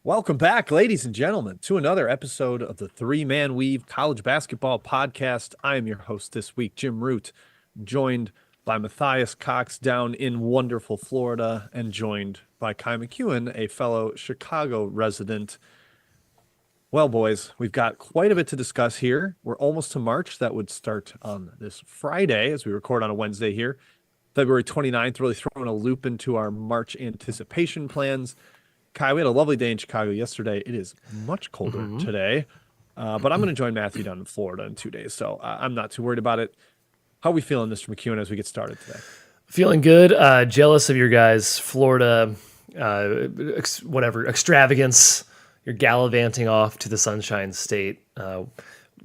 Welcome back, ladies and gentlemen, to another episode of the Three Man Weave College Basketball Podcast. I am your host this week, Jim Root, joined by Matthias Cox down in wonderful Florida, and joined by Kai McEwen, a fellow Chicago resident. Well, boys, we've got quite a bit to discuss here. We're almost to March. That would start on this Friday as we record on a Wednesday here. February 29th, really throwing a loop into our March anticipation plans. Kai, we had a lovely day in Chicago yesterday. It is much colder today, but I'm going to join Matthew down in Florida in 2 days, so I'm not too worried about it. How are we feeling, Mr. McEwen, as we get started today? Feeling good. Jealous of your guys' Florida, extravagance. You're gallivanting off to the Sunshine State,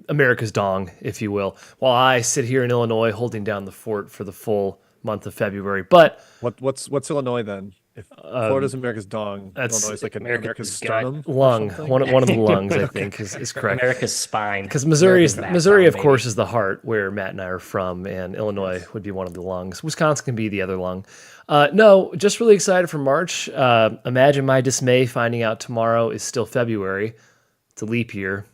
America's dong, if you will, while I sit here in Illinois holding down the fort for the full month of February. But what's Illinois then? If Florida's America's dong, Illinois is like America's sternum, lung. One of the lungs, I think, is correct. America's spine. Because Missouri, of course, is the heart where Matt and I are from, and Illinois would be one of the lungs. Wisconsin can be the other lung. No, just really excited for March. Imagine my dismay finding out tomorrow is still February. It's a leap year.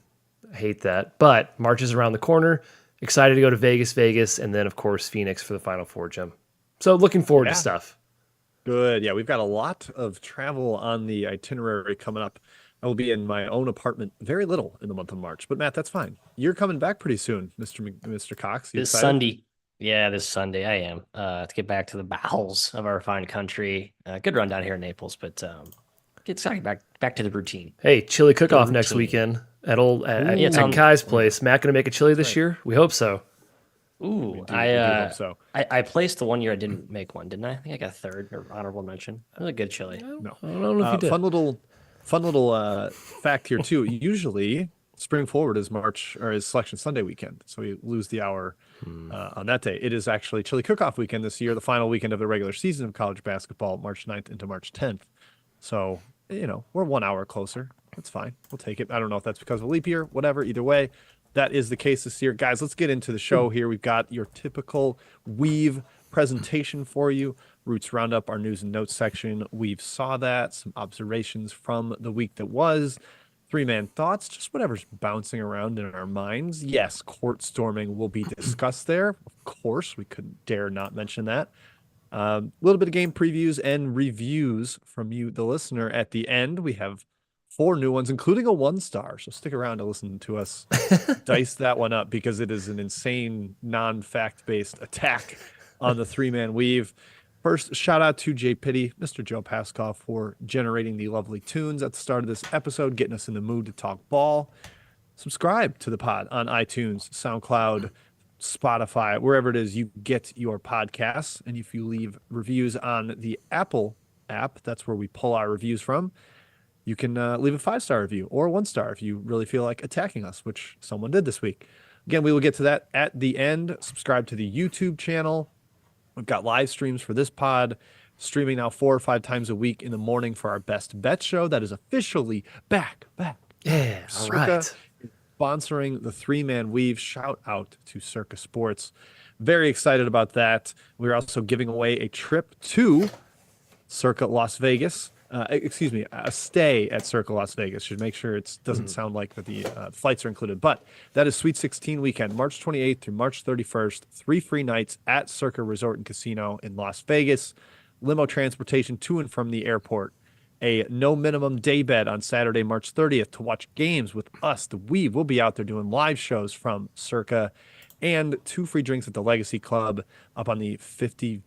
I hate that. But March is around the corner. Excited to go to Vegas, and then, of course, Phoenix for the Final Four, Jim. So looking forward to stuff. Good. Yeah, we've got a lot of travel on the itinerary coming up. I will be in my own apartment very little in the month of March. But, Matt, that's fine. You're coming back pretty soon, Mr. Cox. This Sunday. Yeah, this Sunday I am. To get back to the bowels of our fine country. Good run down here in Naples, but get back to the routine. Hey, chili cook-off next weekend at Kai's place. Matt going to make a chili this year? We hope so. Ooh, I placed the one year I didn't make one, didn't I? I think I got third or honorable mention. That was a good chili. No. I don't know if you did. Fun little fact here too. Usually, Spring Forward is March or is Selection Sunday weekend, so we lose the hour on that day. It is actually Chili Cook-Off weekend this year, the final weekend of the regular season of college basketball, March 9th into March 10th. So we're 1 hour closer. That's fine. We'll take it. I don't know if that's because of a leap year. Whatever. Either way. That is the case this year. Guys, let's get into the show here. We've got your typical Weave presentation for you. Roots Roundup, our news and notes section. We've saw that. Some observations from the week that was. Three-man thoughts, just whatever's bouncing around in our minds. Yes, court storming will be discussed there. Of course, we couldn't dare not mention that. A little bit of game previews and reviews from you, the listener, at the end. We have 4 new ones, including a 1-star. So stick around to listen to us dice that one up because it is an insane, non-fact-based attack on the Three-Man Weave. First, shout out to Jay Pitty, Mr. Joe Paskoff, for generating the lovely tunes at the start of this episode, getting us in the mood to talk ball. Subscribe to the pod on iTunes, SoundCloud, Spotify, wherever it is you get your podcasts. And if you leave reviews on the Apple app, that's where we pull our reviews from. You can leave a 5-star review or a 1-star if you really feel like attacking us, which someone did this week. Again, we will get to that at the end. Subscribe to the YouTube channel. We've got live streams for this pod, streaming now 4 or 5 times a week in the morning for our Best Bet show. That is officially back. Yeah, all right. Sponsoring the Three-Man Weave. Shout out to Circa Sports. Very excited about that. We're also giving away a trip to Circa Las Vegas. A stay at Circa Las Vegas. Should make sure it doesn't sound like that the flights are included. But that is Sweet 16 weekend, March 28th through March 31st. 3 free nights at Circa Resort and Casino in Las Vegas. Limo transportation to and from the airport. A no minimum day bed on Saturday, March 30th to watch games with us. The Weave will be out there doing live shows from Circa. And 2 free drinks at the Legacy Club up on the 55th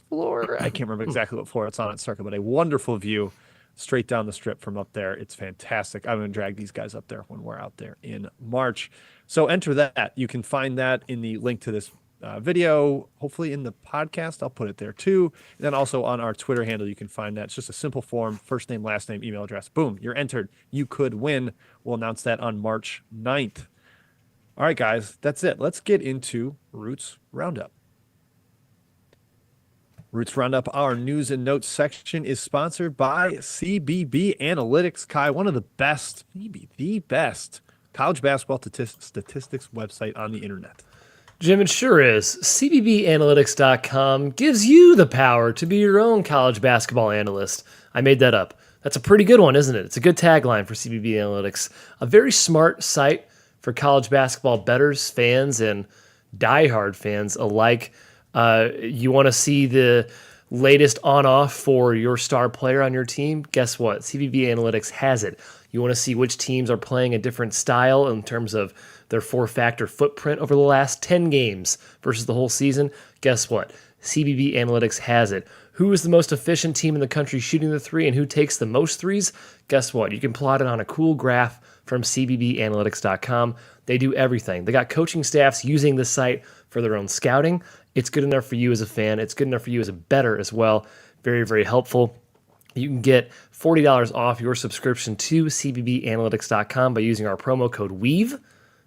floor. I can't remember exactly what floor it's on at Circa, but a wonderful view straight down the strip from up there. It's fantastic. I'm going to drag these guys up there when we're out there in March. So enter that. You can find that in the link to this video, hopefully in the podcast. I'll put it there too. And then also on our Twitter handle, you can find that. It's just a simple form, first name, last name, email address. Boom, you're entered. You could win. We'll announce that on March 9th. All right, guys, that's it. Let's get into Roots Roundup. Roots Roundup, our news and notes section, is sponsored by CBB Analytics. Kai, one of the best, maybe the best, college basketball statistics website on the internet. Jim, it sure is. CBBAnalytics.com gives you the power to be your own college basketball analyst. I made that up. That's a pretty good one, isn't it? It's a good tagline for CBB Analytics. A very smart site for college basketball bettors, fans, and diehard fans alike. You want to see the latest on-off for your star player on your team? Guess what? CBB Analytics has it. You want to see which teams are playing a different style in terms of their four-factor footprint over the last 10 games versus the whole season? Guess what? CBB Analytics has it. Who is the most efficient team in the country shooting the three and who takes the most threes? Guess what? You can plot it on a cool graph from cbbanalytics.com. They do everything. They got coaching staffs using the site for their own scouting. It's good enough for you as a fan. It's good enough for you as a bettor as well. Very, very helpful. You can get $40 off your subscription to cbbanalytics.com by using our promo code WEAVE.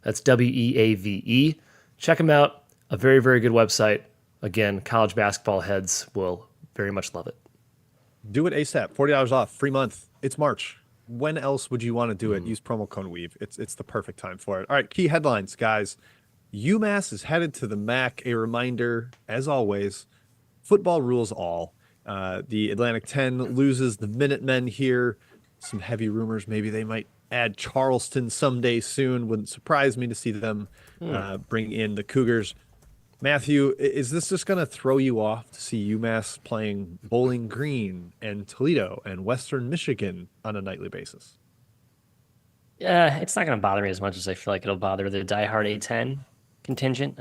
That's WEAVE. Check them out. A very, very good website. Again, college basketball heads will very much love it. Do it ASAP. $40 off. Free month. It's March. When else would you want to do it? Use promo code WEAVE. It's the perfect time for it. All right, key headlines, guys. UMass is headed to the MAC. A reminder, as always, football rules all. The Atlantic 10 loses the Minutemen here. Some heavy rumors. Maybe they might add Charleston someday soon. Wouldn't surprise me to see them bring in the Cougars. Matthew, is this just going to throw you off to see UMass playing Bowling Green and Toledo and Western Michigan on a nightly basis? Yeah, it's not going to bother me as much as I feel like it'll bother the diehard A10 contingent.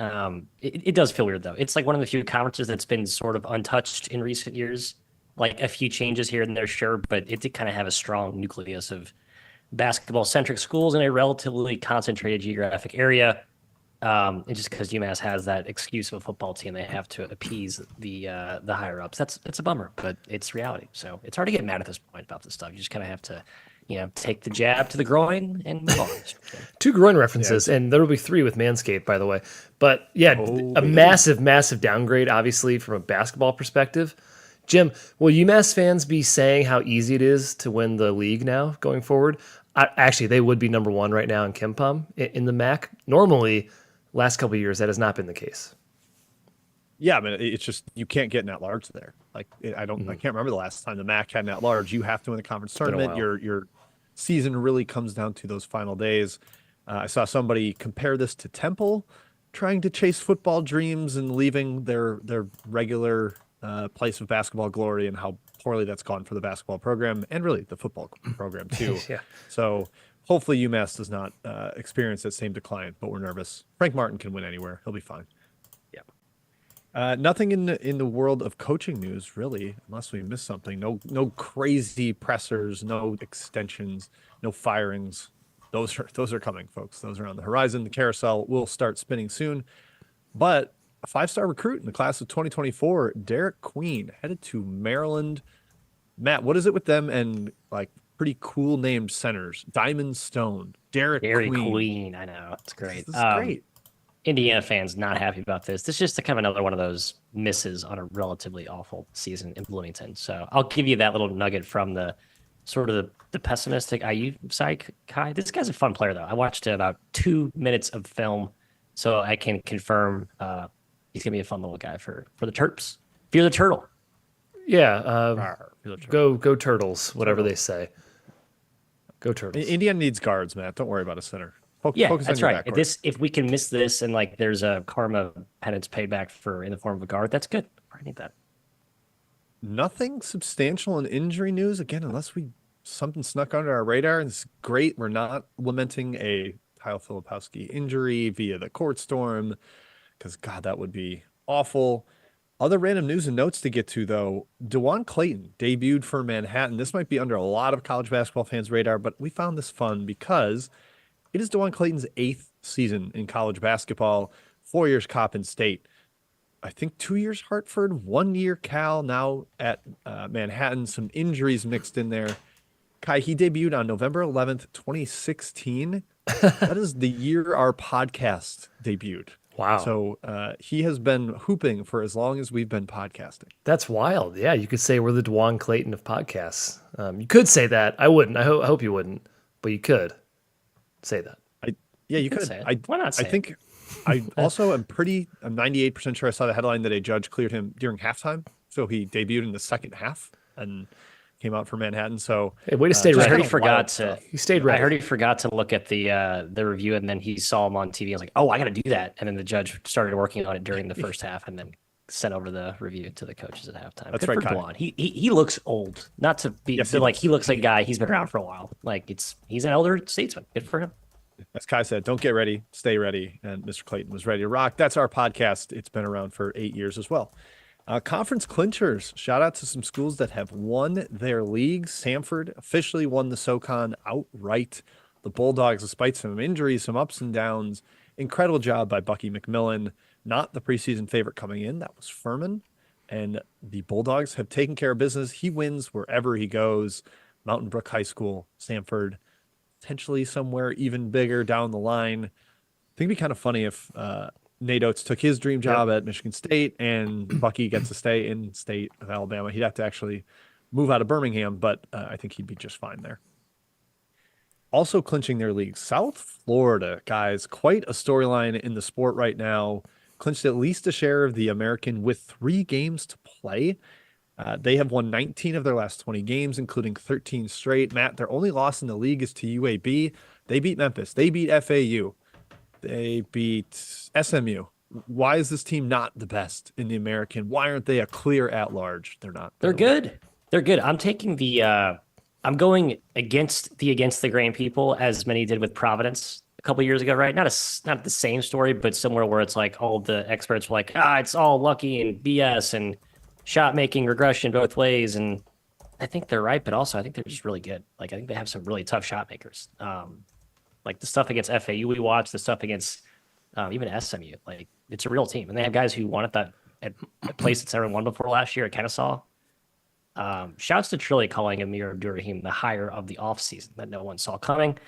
It does feel weird, though. It's like one of the few conferences that's been sort of untouched in recent years. Like a few changes here and there, sure, but it did kind of have a strong nucleus of basketball-centric schools in a relatively concentrated geographic area. And just because UMass has that excuse of a football team, they have to appease the higher ups. That's a bummer, but it's reality. So it's hard to get mad at this point about this stuff. You just kind of have to, take the jab to the groin and move on. 2 groin references, and there will be 3 with Manscaped, by the way. But yeah, a massive, massive downgrade, obviously, from a basketball perspective. Jim, will UMass fans be saying how easy it is to win the league now going forward? Actually, they would be number 1 right now in KenPom in the MAC. Normally, last couple of years, that has not been the case. Yeah, I mean, it's just you can't get an at-large there. Like I can't remember the last time the MAC had an at-large. You have to win the conference tournament. Your season really comes down to those final days. I saw somebody compare this to Temple trying to chase football dreams and leaving their regular place of basketball glory, and how poorly that's gone for the basketball program and really the football program too. Yeah. So hopefully UMass does not experience that same decline, but we're nervous. Frank Martin can win anywhere. He'll be fine. Yeah. Nothing in the world of coaching news, really, unless we missed something. No crazy pressers, no extensions, no firings. Those are coming, folks. Those are on the horizon. The carousel will start spinning soon. But a 5-star recruit in the class of 2024, Derek Queen, headed to Maryland. Matt, what is it with them and like pretty cool named centers? Diamond Stone, Derek Queen. I know, it's great. This is great. Indiana fans not happy about this. This is just kind of another one of those misses on a relatively awful season in Bloomington. So I'll give you that little nugget from the sort of the pessimistic IU side, Kai. This guy's a fun player, though. I watched about 2 minutes of film, so I can confirm he's going to be a fun little guy for the Terps. Fear the Turtle. Yeah, go Turtles, whatever they say. Go Turtles. Indiana needs guards, Matt. Don't worry about a center. Focus that's right. If we can miss this and like there's a karma penance paid back for in the form of a guard, that's good. I need that. Nothing substantial in injury news again, unless something snuck under our radar. And it's great. We're not lamenting a Kyle Filipowski injury via the court storm, because God, that would be awful. Other random news and notes to get to, though. DeJuan Clayton debuted for Manhattan. This might be under a lot of college basketball fans' radar, but we found this fun because it is DeJuan Clayton's 8th season in college basketball, 4 years Coppin State. I think 2 years Hartford, 1 year Cal, now at Manhattan. Some injuries mixed in there. Kai, he debuted on November 11th, 2016. That is the year our podcast debuted. Wow. So he has been hooping for as long as we've been podcasting. That's wild. Yeah, you could say we're the DeJuan Clayton of podcasts. You could say that. I wouldn't. I hope you wouldn't, but you could say that. You could. Say it. Why not say I think I also am 98% sure I saw the headline that a judge cleared him during halftime. So he debuted in the second half. And came out for Manhattan. So Hey, way to stay I ready. heard he Kinda forgot wild to. stuff. He stayed I ready. heard he forgot to look at the review, and then he saw him on TV. I was like, "Oh, I got to do that." And then the judge started working on it during the first half, and then sent over the review to the coaches at halftime. That's Good right, for Kai. Blonde. He looks old. Not to be Yes, but, he like does. he looks like a guy. He's been around for a while. Like he's an elder statesman. Good for him. As Kai said, don't get ready, stay ready. And Mr. Clayton was ready to rock. That's our podcast. It's been around for 8 years as well. Conference clinchers. Shout out to some schools that have won their leagues. Samford officially won the SoCon outright. The Bulldogs, despite some injuries, some ups and downs, incredible job by Bucky McMillan. Not the preseason favorite coming in. That was Furman. And the Bulldogs have taken care of business. He wins wherever he goes. Mountain Brook High School, Samford, potentially somewhere even bigger down the line. I think it'd be kind of funny if Nate Oates took his dream job at Michigan State and Bucky gets to stay in state of Alabama. He'd have to actually move out of Birmingham, but I think he'd be just fine there. Also clinching their league, South Florida, guys, quite a storyline in the sport right now. Clinched at least a share of the American with 3 games to play. They have won 19 of their last 20 games, including 13 straight. Matt, their only loss in the league is to UAB. They beat Memphis. They beat FAU. They beat SMU. Why is this team not the best in the American? Why aren't they a clear at-large? They're not. They're good. They're good. I'm taking I'm going against the grain people, as many did with Providence a couple years ago, right? Not the same story, but somewhere where it's like all the experts were like, it's all lucky and BS and shot making regression both ways. And I think they're right, but also I think they're just really good. Like I think they have some really tough shot makers. Like the stuff against FAU we watched, the stuff against even SMU. Like it's a real team, and they have guys who won at that at a place that's never won before last year at Kennesaw. Shouts to Trilly calling Amir Abdurrahim the hire of the offseason that no one saw coming.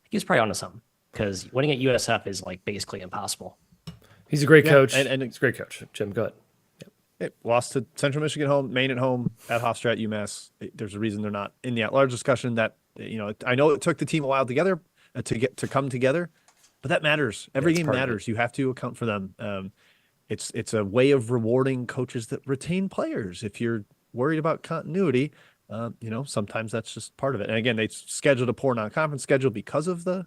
He was probably onto something because winning at USF is like basically impossible. He's a great coach. And he's a great coach. Jim, go ahead. It lost to Central Michigan home, Maine at home, at Hofstra at UMass. There's a reason they're not in the at-large discussion. That I know it took the team a while together to come together, but that matters. Every game matters. You have to account for them. It's a way of rewarding coaches that retain players. If you're worried about continuity, sometimes that's just part of it. And again, they scheduled a poor non-conference schedule because of the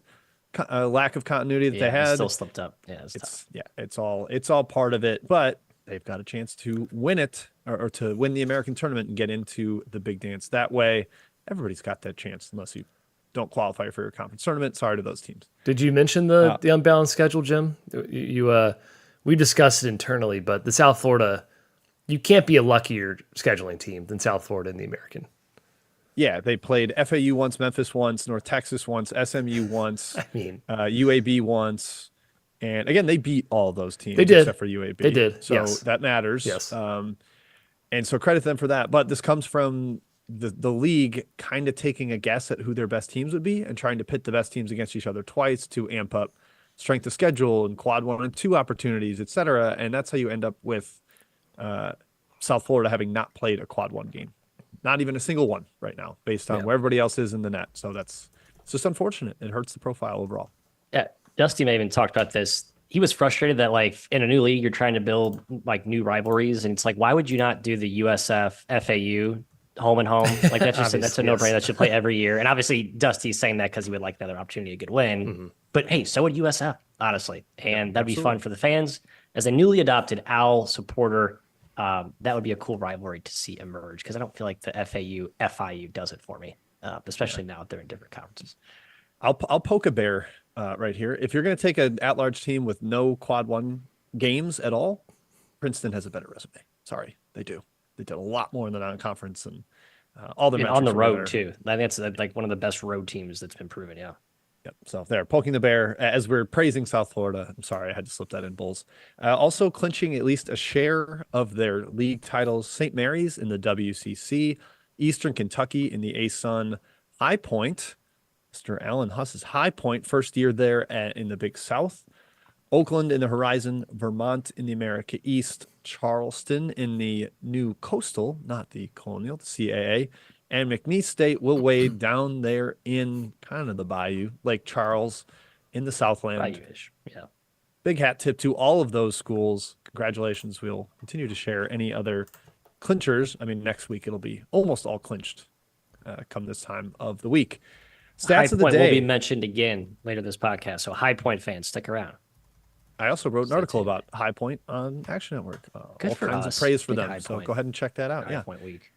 lack of continuity that they had. Still slipped up. Yeah, it's all part of it. But they've got a chance to win it or to win the American tournament and get into the big dance that way. Everybody's got that chance unless you don't qualify for your conference tournament. Sorry to those teams. Did you mention the unbalanced schedule, Jim? We discussed it internally, but the South Florida, you can't be a luckier scheduling team than South Florida in the American. Yeah, they played FAU once, Memphis once, North Texas once, SMU once, UAB once. And again, they beat all those teams except for UAB. They did. So that matters. Yes. And so credit them for that. But this comes from the league kind of taking a guess at who their best teams would be and trying to pit the best teams against each other twice to amp up strength of schedule and quad 1 and 2 opportunities, et cetera. And that's how you end up with South Florida having not played a quad 1 game. Not even a single one right now, based on where everybody else is in the net. So it's just unfortunate. It hurts the profile overall. Yeah, Dusty may even talked about this. He was frustrated that like in a new league, you're trying to build like new rivalries, and it's like, why would you not do the USF FAU home and home? Like that's just that's a no-brainer. That should play every year. And obviously, Dusty's saying that because he would like another opportunity to get win. Mm-hmm. But hey, so would USF, honestly, and that'd be fun for the fans as a newly adopted OWL supporter. That would be a cool rivalry to see emerge because I don't feel like the FIU does it for me, especially now that they're in different conferences. I'll poke a bear right here. If you're going to take an at-large team with no quad 1 games at all, Princeton has a better resume. Sorry, they do. They did a lot more in the non-conference and all the on the road too. I think that's like one of the best road teams that's been proven. Yeah. Yep. So they're poking the bear as we're praising South Florida. I'm sorry, I had to slip that in, Bulls. Also clinching at least a share of their league titles. St. Mary's in the WCC, Eastern Kentucky in the ASUN, High Point, Mr. Alan Huss's High Point, first year there in the Big South. Oakland in the Horizon, Vermont in the America East, Charleston in the New Coastal, not the Colonial, the CAA, and McNeese State will wade down there in kind of the Bayou, Lake Charles in the Southland. Bayou-ish, yeah. Big hat tip to all of those schools. Congratulations. We'll continue to share any other clinchers. I mean, next week it'll be almost all clinched come this time of the week. High Stats of the Point will be day. mentioned again later this podcast. So High Point fans, stick around. I also wrote an Stay article tuned. about High Point on Action Network. Good All for kinds us. of praise for Big them. High So Point. go ahead and check that out. High Yeah. Point week.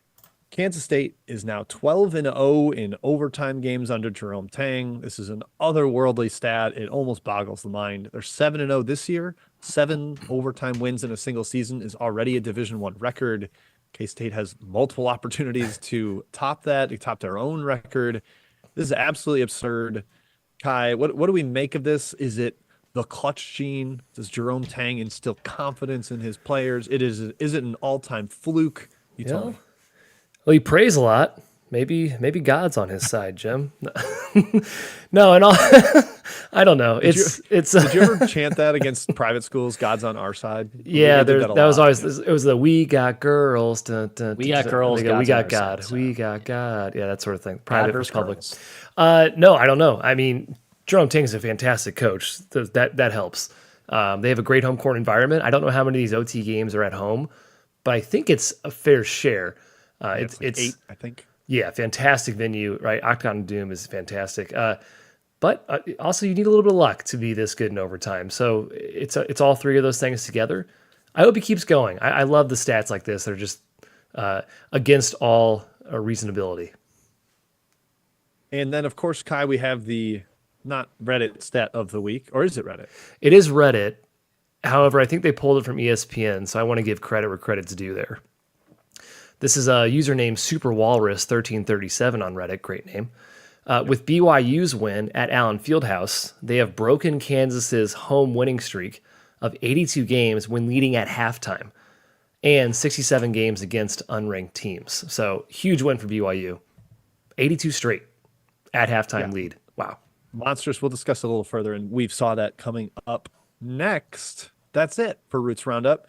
Kansas State is now 12-0 in overtime games under Jerome Tang. This is an otherworldly stat. It almost boggles the mind. They're 7-0 this year. 7 overtime wins in a single season is already a Division I record. K-State has multiple opportunities to top that, to top their own record. This is absolutely absurd. Kai, what do we make of this? Is it the clutch gene? Does Jerome Tang instill confidence in his players? Is it an all-time fluke? You tell me. Well, he prays a lot. Maybe God's on his side, Jim. No, and all I don't know. Did you ever chant that against private schools? God's on our side. Yeah, We did that a was lot. always it was the we got girls. We got girls, We God's got on our God. side, so. We got God. Yeah, that sort of thing. God Private versus public. girls. No, I don't know. I mean, Jerome Tang is a fantastic coach. That helps. They have a great home court environment. I don't know how many of these OT games are at home, but I think it's a fair share. It's like 8, I think. Yeah, fantastic venue, right? Octagon Doom is fantastic. But also, you need a little bit of luck to be this good in overtime. So it's all three of those things together. I hope he keeps going. I love the stats like this. They're just against all reasonability. And then, of course, Kai, we have the not Reddit stat of the week, or is it Reddit? It is Reddit. However, I think they pulled it from ESPN, so I want to give credit where credit's due there. This is a username SuperWalrus1337 on Reddit. Great name. With BYU's win at Allen Fieldhouse, they have broken Kansas's home winning streak of 82 games when leading at halftime and 67 games against unranked teams. So huge win for BYU. 82 straight at halftime lead. Wow. Monsters. We'll discuss it a little further, and we saw that coming up next. That's it for Roots Roundup.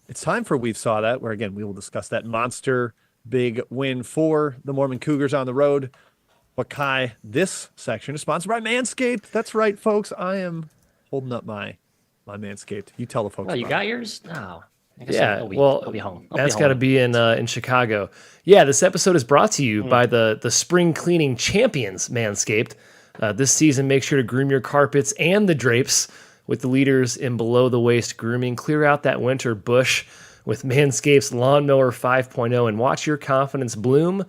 It's time for We've Saw That, where, again, we will discuss that monster big win for the Mormon Cougars on the road. But, Kai, this section is sponsored by Manscaped. That's right, folks. I am holding up my Manscaped. You tell the folks. Oh, you about got it. yours? No. I guess Yeah, I'll be home. Matt's got to be in Chicago. Yeah, this episode is brought to you by the spring cleaning champions, Manscaped. This season, make sure to groom your carpets and the drapes with the leaders in below-the-waist grooming. Clear out that winter bush with Manscaped's Lawnmower 5.0 and watch your confidence bloom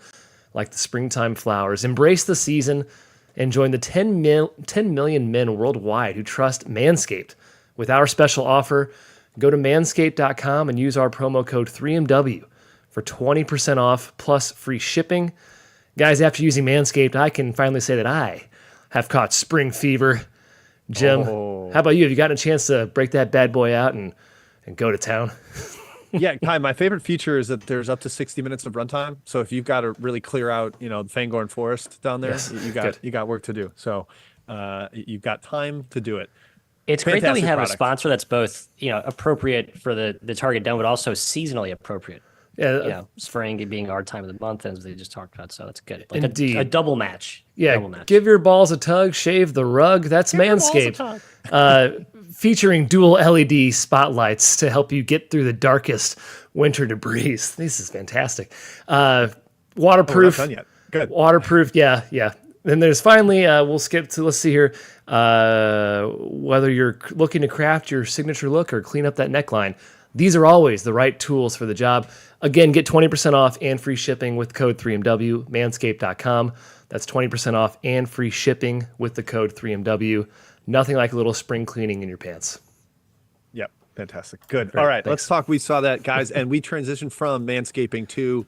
like the springtime flowers. Embrace the season and join the 10 million men worldwide who trust Manscaped. With our special offer, go to manscaped.com and use our promo code 3MW for 20% off plus free shipping. Guys, after using Manscaped, I can finally say that I have caught spring fever. Jim, how about you? Have you gotten a chance to break that bad boy out and go to town? Yeah, Kai, my favorite feature is that there's up to 60 minutes of runtime. So if you've got to really clear out, the Fangorn Forest down there, Yes, you got work to do. So you've got time to do it. It's great that we Fantastic have product. a sponsor that's both, appropriate for the target demo, but also seasonally appropriate. Yeah, Spring being our time of the month, as they just talked about. So that's good. Like Indeed. a double match. yeah. Double match. Give your balls a tug, shave the rug. That's Manscaped. Featuring dual LED spotlights to help you get through the darkest winter debris. This is fantastic. Waterproof. We're not done yet. Good. Waterproof. Yeah. Then there's finally, we'll skip to, let's see here, whether you're looking to craft your signature look or clean up that neckline. These are always the right tools for the job. Again, get 20% off and free shipping with code 3MW, manscaped.com. That's 20% off and free shipping with the code 3MW. Nothing like a little spring cleaning in your pants. Yep. Fantastic. Good. Great, All right. thanks. Let's talk. We saw that, guys. And we transitioned from manscaping to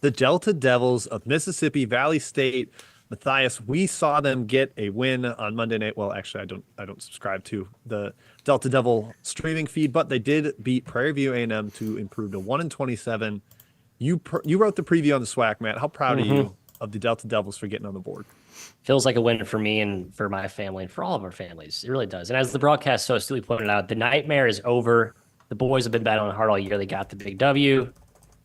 the Delta Devils of Mississippi Valley State. Matthias, we saw them get a win on Monday night. Well, actually, I don't subscribe to the Delta Devil streaming feed, but they did beat Prairie View A&M to improve to 1-27. You wrote the preview on the SWAC, Matt. How proud are you of the Delta Devils for getting on the board? Feels like a win for me and for my family and for all of our families. It really does. And as the broadcast so astutely pointed out, the nightmare is over. The boys have been battling hard all year. They got the big W.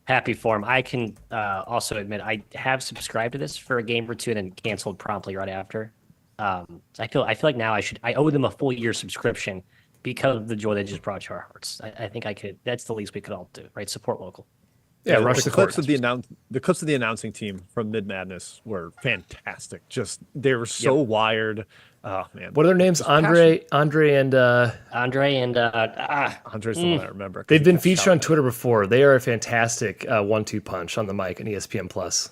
Happy for them. I can also admit I have subscribed to this for a game or two and then canceled promptly right after. I feel like now I owe them a full year subscription because of the joy they just brought to our hearts. I think I could. That's the least we could all do, right? Support local. Yeah, rush the the clips court. of the clips of the announcing team from Mid Madness were fantastic. Just they were so wired. Oh man, What are their names? Just passion. Andre, and Andre and Andre's the one I remember. 'Cause they've he been kept featured on shouting Twitter before. They are a fantastic 1-2 punch on the mic and ESPN Plus.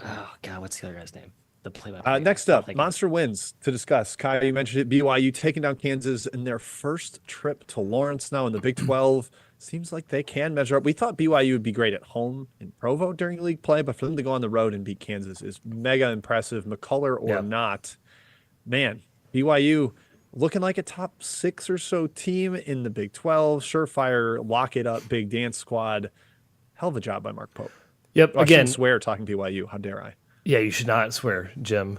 oh god, what's the other guy's name? The play-by-play. Next up, monster wins to discuss. Kyle, you mentioned it. BYU taking down Kansas in their first trip to Lawrence now in the Big 12. Seems like they can measure up. We thought BYU would be great at home in Provo during league play, but for them to go on the road and beat Kansas is mega impressive. McCullough or not, man, BYU looking like a top 6 or so team in the Big 12. Surefire, lock it up, big dance squad. Hell of a job by Mark Pope. Yep. Oh, I Again, shouldn't swear talking BYU. How dare I? yeah, you should not swear, Jim.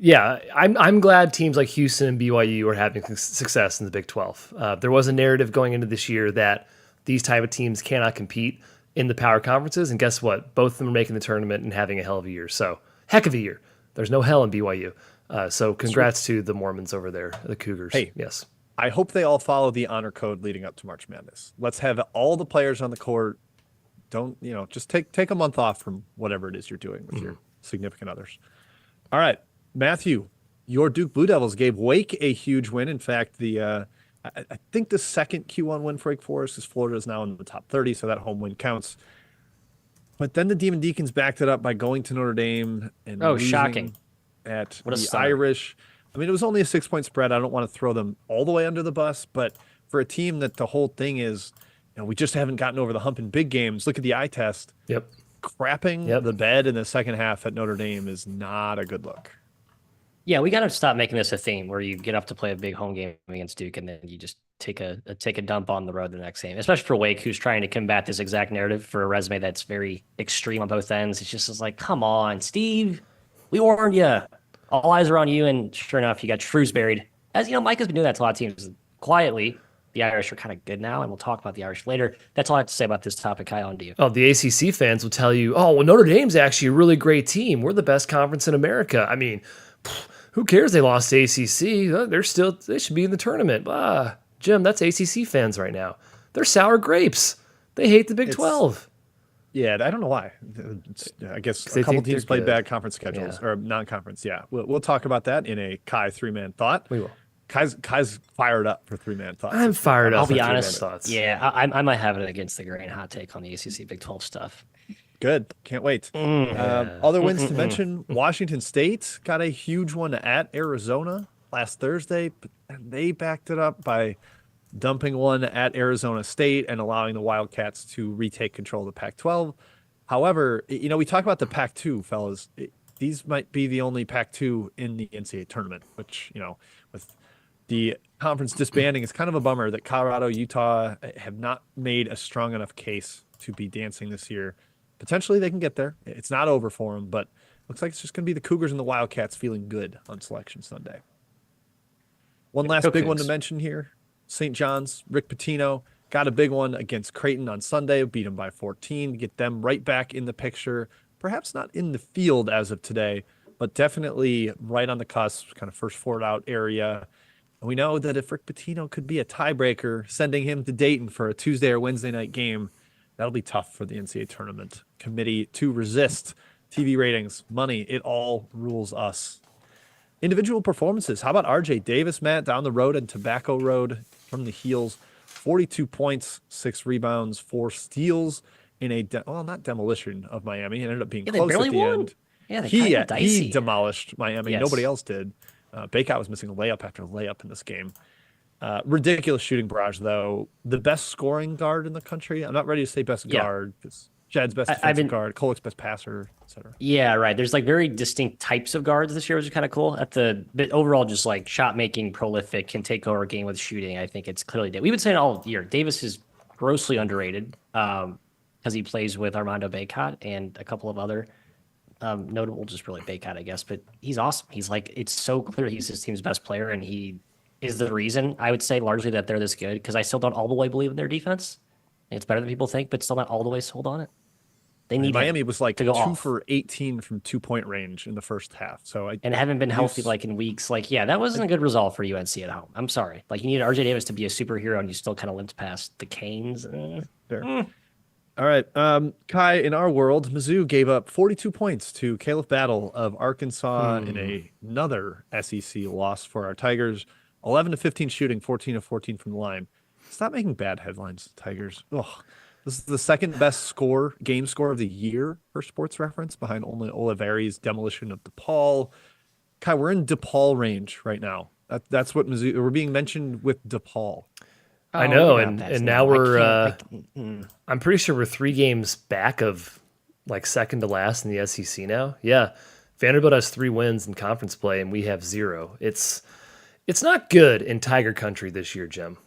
Yeah, I'm glad teams like Houston and BYU are having success in the Big 12. There was a narrative going into this year that these type of teams cannot compete in the power conferences, and guess what? Both of them are making the tournament and having a hell of a year. So, heck of a year. There's no hell in BYU. So, congrats to the Mormons over there, the Cougars. Hey, yes. I hope they all follow the honor code leading up to March Madness. Let's have all the players on the court. Don't, just take a month off from whatever it is you're doing with your significant others. All right, Matthew, your Duke Blue Devils gave Wake a huge win. In fact, I think the second Q1 win for Wake Forest is Florida is now in the top 30, so that home win counts. But then the Demon Deacons backed it up by going to Notre Dame and shocking at what a the start. Irish. I mean, it was only a 6-point spread. I don't want to throw them all the way under the bus, but for a team that the whole thing is, we just haven't gotten over the hump in big games. Look at the eye test. Yep. Crapping the bed in the second half at Notre Dame is not a good look. Yeah, we got to stop making this a theme where you get up to play a big home game against Duke and then you just take a dump on the road the next game, especially for Wake, who's trying to combat this exact narrative for a resume that's very extreme on both ends. It's just like, come on, Steve, we warned you. All eyes are on you, and sure enough, you got Shrewsbury. As Mike has been doing that to a lot of teams quietly. The Irish are kind of good now, and we'll talk about the Irish later. That's all I have to say about this topic. Kyle, on to you. Oh, the ACC fans will tell you, oh, well, Notre Dame's actually a really great team. We're the best conference in America. I mean, who cares they lost to ACC? They should be in the tournament. Jim, that's ACC fans right now. They're sour grapes. They hate the Big 12. Yeah, I don't know why. I guess a couple teams played bad conference schedules or non-conference. Yeah, we'll talk about that in a Kai 3-man thought. We will. Kai's fired up for 3-man thoughts. I'm fired up. I'll be honest. Thoughts. Yeah, I might have it against the grain hot take on the ACC Big 12 stuff. Good. Can't wait. Other wins to mention, Washington State got a huge one at Arizona last Thursday, but they backed it up by dumping one at Arizona State and allowing the Wildcats to retake control of the Pac-12. However, we talk about the Pac-2, fellas. These might be the only Pac-2 in the NCAA tournament, which, with the conference disbanding, it's kind of a bummer that Colorado, Utah have not made a strong enough case to be dancing this year. Potentially they can get there. It's not over for them, but looks like it's just going to be the Cougars and the Wildcats feeling good on Selection Sunday. One last big one to mention here. St. John's, Rick Pitino got a big one against Creighton on Sunday, beat them by 14 to get them right back in the picture. Perhaps not in the field as of today, but definitely right on the cusp, kind of first forward out area. And we know that if Rick Pitino could be a tiebreaker, sending him to Dayton for a Tuesday or Wednesday night game, that'll be tough for the NCAA tournament committee to resist. TV ratings, money, it all rules us. Individual performances. How about RJ Davis, Matt, down the road and Tobacco Road from the heels? 42 points, 6 rebounds, 4 steals in a, not demolition of Miami. It ended up being close at the end. Yeah, he demolished Miami. Yes. Nobody else did. Baycott was missing layup after layup in this game. Ridiculous shooting barrage, though. The best scoring guard in the country. I'm not ready to say best guard because Jed's best defensive guard, Kolek's best passer, etc. Yeah, right. There's very distinct types of guards this year, which is kind of cool. But overall, just shot making, prolific, can take over a game with shooting. I think it's clearly we've been saying all year. Davis is grossly underrated because he plays with Armando Baycott and a couple of other notable, just really Baycott, I guess. But he's awesome. He's it's so clear he's his team's best player, and he is the reason I would say largely that they're this good. Because I still don't all the way believe in their defense. It's better than people think, but still not all the way sold on it. They need Miami was to go 2 off. for 18 from 2-point range in the first half. So and haven't been healthy in weeks. That wasn't a good result for UNC at home. I'm sorry. You needed RJ Davis to be a superhero, and you still kind of limped past the Canes. Fair. All right. Kai, in our world, Mizzou gave up 42 points to Caleb Battle of Arkansas in another SEC loss for our Tigers. 11 to 15 shooting, 14 to 14 from the line. Stop making bad headlines, Tigers. Ugh. This is the second best game score of the year for Sports Reference, behind only Oliveri's demolition of DePaul. Kai, we're in DePaul range right now. That's what Mizzou, we're being mentioned with DePaul. I know, look at how and fast now we're. mm. I'm pretty sure we're 3 games back of like second to last in the SEC now. Yeah, Vanderbilt has 3 wins in conference play, and we have 0. It's not good in Tiger Country this year, Jim.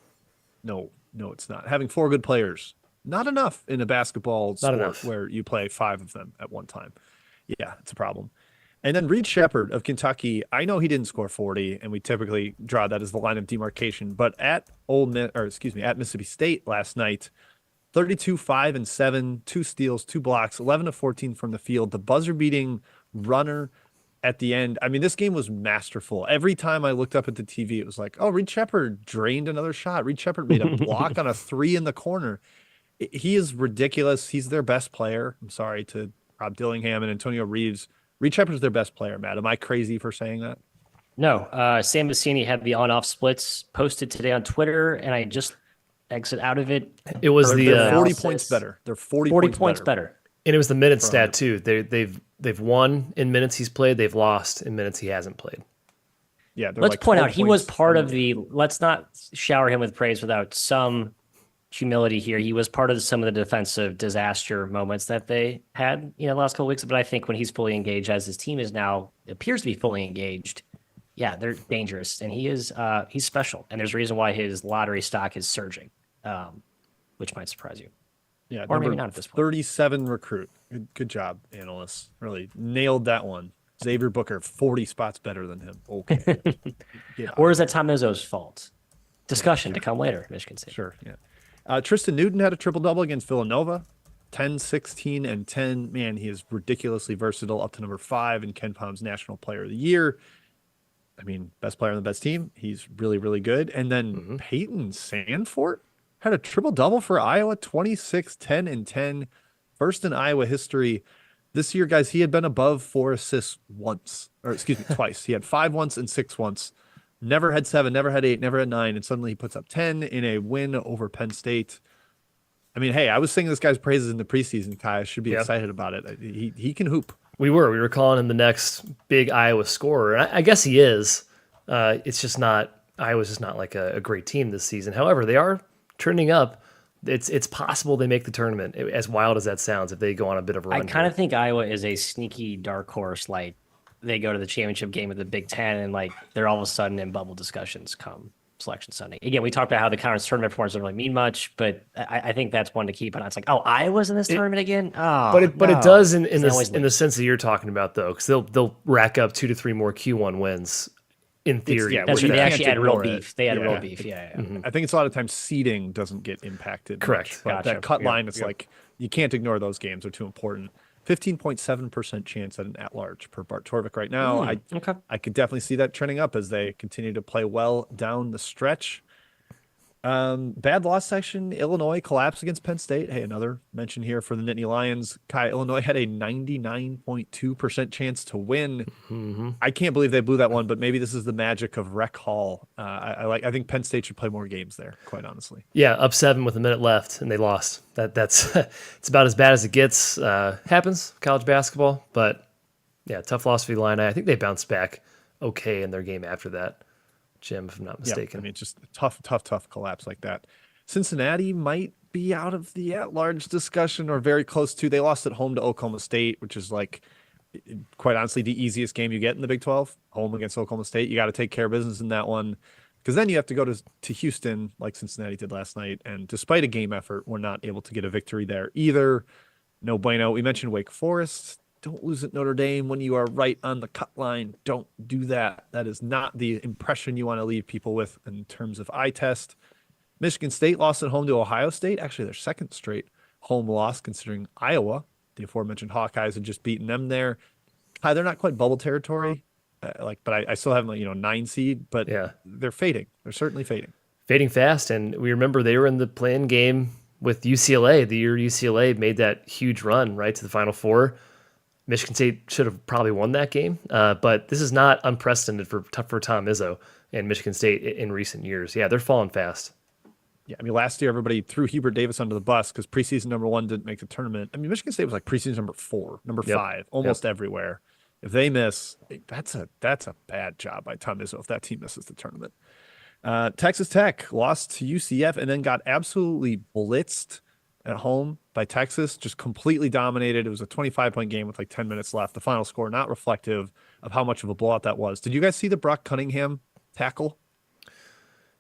No, it's not. Having 4 good players, not enough in a basketball sport where you play 5 of them at one time. Yeah, it's a problem. And then Reed Shepherd of Kentucky, I know he didn't score 40, and we typically draw that as the line of demarcation. But at Mississippi State last night, 32, 5, and 7, 2 steals, 2 blocks, 11 to 14 from the field. The buzzer-beating runner at the end. I mean, this game was masterful. Every time I looked up at the TV, it was like, oh, Reed Shepherd drained another shot. Reed Shepherd made a block on a 3 in the corner. He is ridiculous. He's their best player. I'm sorry to Rob Dillingham and Antonio Reeves. Reed Shepherd's their best player, Matt. Am I crazy for saying that? No, Sam Vecini had the on-off splits posted today on Twitter, and I just exit out of it. It was they're 40 points better. They're 40 points better. And it was the minute stat too. They've won in minutes he's played. They've lost in minutes he hasn't played. Yeah. Let's point out he was part of the. Let's not shower him with praise without some humility here. He was part of some of the defensive disaster moments that they had, the last couple of weeks. But I think when he's fully engaged, as his team is now appears to be fully engaged, yeah, they're dangerous, and he's special. And there's a reason why his lottery stock is surging, which might surprise you. Yeah, or maybe not at this point. 37 recruit. Good job, analysts. Really nailed that one. Xavier Booker, 40 spots better than him. Okay. Or is that Tom Izzo's fault? Discussion to come later, Michigan State. Sure, yeah. Tristan Newton had a triple-double against Villanova. 10, 16, and 10. Man, he is ridiculously versatile, up to number 5 in Ken Palm's National Player of the Year. I mean, best player on the best team. He's really, really good. And then Peyton Sandfort had a triple-double for Iowa, 26, 10, and 10. First in Iowa history. This year, guys, he had been above 4 assists twice. He had 5 once and 6 once. Never had 7, never had 8, never had 9, and suddenly he puts up 10 in a win over Penn State. I mean, hey, I was singing this guy's praises in the preseason, Kai. I should be excited about it. He can hoop. We were calling him the next big Iowa scorer, and I guess he is. It's just not Iowa's just not like a great team this season. However, they are trending up. It's possible they make the tournament. As wild as that sounds, if they go on a bit of a run. I kind of think Iowa is a sneaky dark horse. Like they go to the championship game of the Big Ten, and like they're all of a sudden in bubble discussions come Selection Sunday. Again, we talked about how the conference tournament performance doesn't really mean much, but I think that's one to keep an eye. It's like, oh, Iowa's in this tournament again. Oh, but it does in the sense that you're talking about though, because they'll rack up 2 to 3 more Q1 wins. In theory, that's right. They actually had real beef. They had real beef. Yeah. I think it's a lot of times seeding doesn't get impacted. Correct. Gotcha. That cut line is like you can't ignore those games. They're too important. 15.7% chance at an at-large per Bart Torvik right now. I could definitely see that trending up as they continue to play well down the stretch. Bad loss section. Illinois collapsed against Penn State. Hey, another mention here for the Nittany Lions. Kai, Illinois had a 99.2% chance to win. I can't believe they blew that one, but maybe this is the magic of Rec Hall. I think Penn State should play more games there, quite honestly. Yeah, up 7 with a minute left, and they lost. That's it's about as bad as it gets. Happens, college basketball, but yeah, tough loss for the Illini. I think they bounced back okay in their game after that. Jim, if I'm not mistaken. I mean, just a tough collapse like that. Cincinnati might be out of the at-large discussion or very close to. They lost at home to Oklahoma State, which is like, quite honestly, the easiest game you get in the Big 12. Home against Oklahoma State. You got to take care of business in that one because then you have to go to Houston like Cincinnati did last night. And despite a game effort, we're not able to get a victory there either. No bueno. We mentioned Wake Forest. Don't lose at Notre Dame when you are right on the cut line. Don't do that. That is not the impression you want to leave people with in terms of eye test. Michigan State lost at home to Ohio State. Actually, their second straight home loss, considering Iowa, the aforementioned Hawkeyes, had just beaten them there. They're not quite bubble territory, but I still have them, 9 seed. But they're fading. They're certainly fading. Fading fast, and we remember they were in the play-in game with UCLA, the year UCLA made that huge run right to the Final Four. Michigan State should have probably won that game, but this is not unprecedented for Tom Izzo and Michigan State in recent years. Yeah, they're falling fast. Yeah, I mean, last year everybody threw Hubert Davis under the bus because preseason number 1 didn't make the tournament. I mean, Michigan State was like preseason number 4, number 5, almost everywhere. If they miss, that's a bad job by Tom Izzo if that team misses the tournament. Texas Tech lost to UCF and then got absolutely blitzed at home by Texas, just completely dominated. It was a 25-point game with like 10 minutes left. The final score not reflective of how much of a blowout that was. Did you guys see the Brock Cunningham tackle?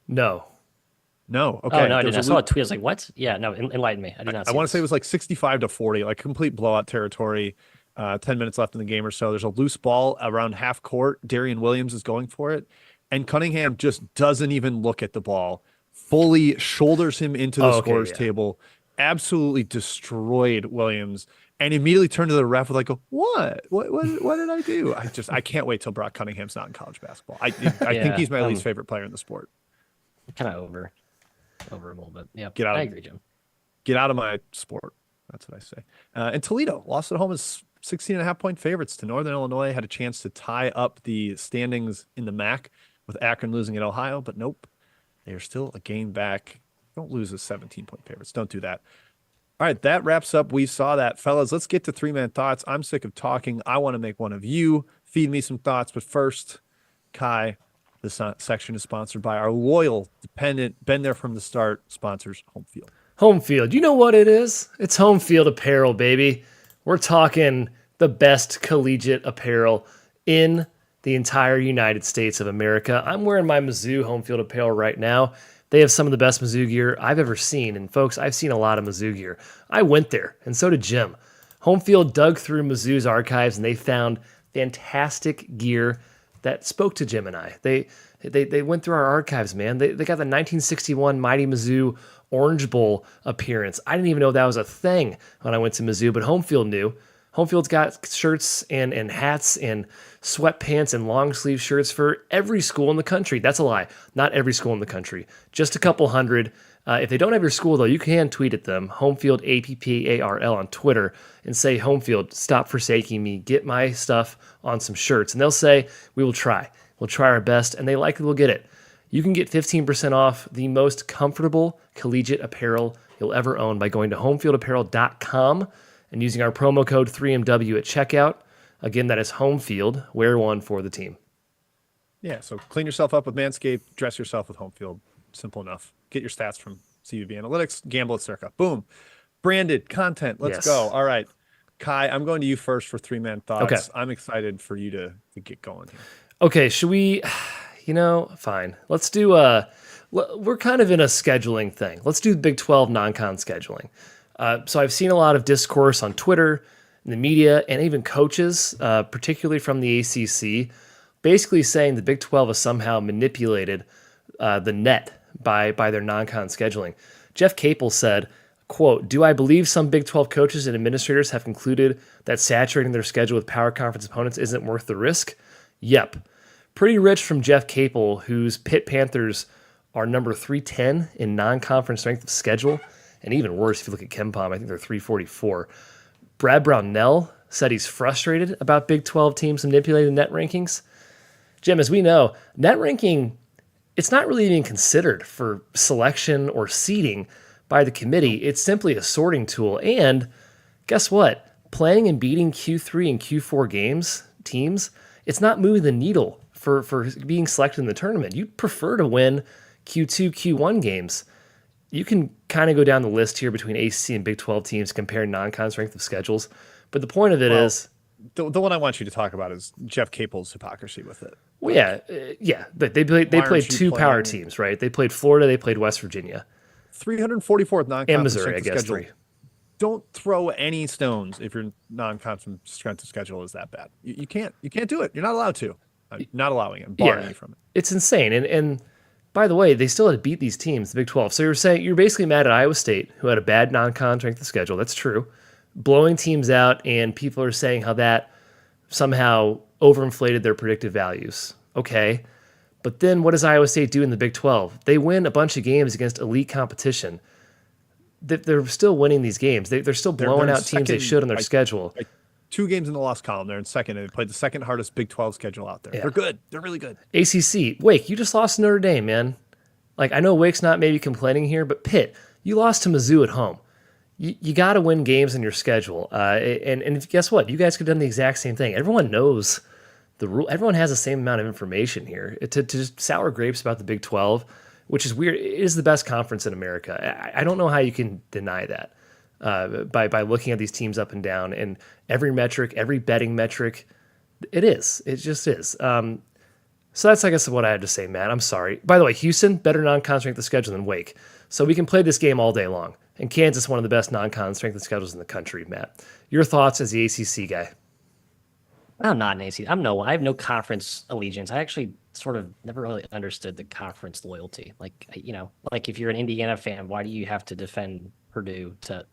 No. No. Okay. Oh, no, I didn't. I saw a tweet. I was like, what? Yeah, no, enlighten me. I did not see I want to say it this. was like 65-40, like complete blowout territory. 10 minutes left in the game or so. There's a loose ball around half court. Darian Williams is going for it. And Cunningham just doesn't even look at the ball, fully shoulders him into the scorer's table, absolutely destroyed Williams, and immediately turned to the ref with like, what did I do? I can't wait till Brock Cunningham's not in college basketball. I think he's my least favorite player in the sport. Kind of over him a little bit. Yeah, Get out. I agree, Jim. Get out of my sport. That's what I say. And Toledo lost at home as 16.5-point favorites to Northern Illinois. Had a chance to tie up the standings in the MAC with Akron losing at Ohio, but nope. They are still a game back. Don't lose as 17-point favorites. Don't do that. All right, that wraps up. We saw that, fellas. Let's get to 3-man thoughts. I'm sick of talking. I want to make one of you feed me some thoughts. But first, Kai, this section is sponsored by our loyal, dependent, been there from the start, sponsors, Home Field. Home Field. You know what it is? It's Home Field apparel, baby. We're talking the best collegiate apparel in the entire United States of America. I'm wearing my Mizzou Home Field apparel right now. They have some of the best Mizzou gear I've ever seen. And folks, I've seen a lot of Mizzou gear. I went there, and so did Jim. Home Field dug through Mizzou's archives, and they found fantastic gear that spoke to Jim and I. They went through our archives, man. They got the 1961 Mighty Mizzou Orange Bowl appearance. I didn't even know that was a thing when I went to Mizzou, but Home Field knew. Home Field's got shirts and hats and sweatpants and long sleeve shirts for every school in the country. That's a lie. Not every school in the country. Just a couple hundred. If they don't have your school, though, you can tweet at them, Homefield APPARL on Twitter, and say, Home Field, stop forsaking me. Get my stuff on some shirts. And they'll say, we will try. We'll try our best, and they likely will get it. You can get 15% off the most comfortable collegiate apparel you'll ever own by going to homefieldapparel.com and using our promo code 3MW at checkout. Again, that is Homefield. Wear one for the team. Yeah, so clean yourself up with Manscaped, dress yourself with Home Field. Simple enough. Get your stats from CUV Analytics, gamble at Circa. Boom. Branded content. Let's go. All right. Kai, I'm going to you first for 3-man thoughts. Okay. I'm excited for you to get going here. Okay, should we, fine. Let's do, we're kind of in a scheduling thing. Let's do Big 12 non-con scheduling. So I've seen a lot of discourse on Twitter, in the media, and even coaches, particularly from the ACC, basically saying the Big 12 has somehow manipulated the net by their non-con scheduling. Jeff Capel said, quote, "Do I believe some Big 12 coaches and administrators have concluded that saturating their schedule with power conference opponents isn't worth the risk? Yep." Pretty rich from Jeff Capel, whose Pitt Panthers are number 310 in non-conference strength of schedule, and even worse if you look at KenPom, I think they're 344. Brad Brownell said he's frustrated about Big 12 teams manipulating net rankings. Jim, as we know, net ranking, it's not really even considered for selection or seeding by the committee. It's simply a sorting tool. And guess what? Playing and beating Q3 and Q4 teams, it's not moving the needle for being selected in the tournament. You'd prefer to win Q2, Q1 games. You can kind of go down the list here between ACC and Big 12 teams, compare non-con strength of schedules. But the point of it is... The one I want you to talk about is Jeff Capel's hypocrisy with it. Well, yeah. They played two power teams, right? They played Florida, they played West Virginia. 344th non-conference and Missouri, I strength of guess, schedule. 3. Don't throw any stones if your non-conference strength of schedule is that bad. You can't do it. You're not allowed to. I'm not allowing it. I'm barring you from it. It's insane. And by the way, they still had to beat these teams, the Big 12. So you're basically mad at Iowa State, who had a bad non-con strength of schedule. That's true. Blowing teams out, and people are saying how that somehow overinflated their predictive values. Okay. But then what does Iowa State do in the Big 12? They win a bunch of games against elite competition. they're still winning these games. They're still blowing they're out teams they second, should on their schedule. 2 games in the loss column. They're in second, and they played the second hardest Big 12 schedule out there. Yeah. They're good. They're really good. ACC, Wake, you just lost to Notre Dame, man. Like, I know Wake's not maybe complaining here, but Pitt, you lost to Mizzou at home. You got to win games in your schedule. And guess what? You guys could have done the exact same thing. Everyone knows the rule. Everyone has the same amount of information here. To just sour grapes about the Big 12, which is weird. It is the best conference in America. I don't know how you can deny that by looking at these teams up and down. And every metric, every betting metric, it is. It just is. So that's, I guess, what I had to say, Matt. I'm sorry. By the way, Houston, better non-con strength of schedule than Wake. So we can play this game all day long. And Kansas, one of the best non-con strength of schedules in the country, Matt. Your thoughts as the ACC guy? I'm not an ACC. I have no conference allegiance. I actually sort of never really understood the conference loyalty. Like, like if you're an Indiana fan, why do you have to defend Purdue to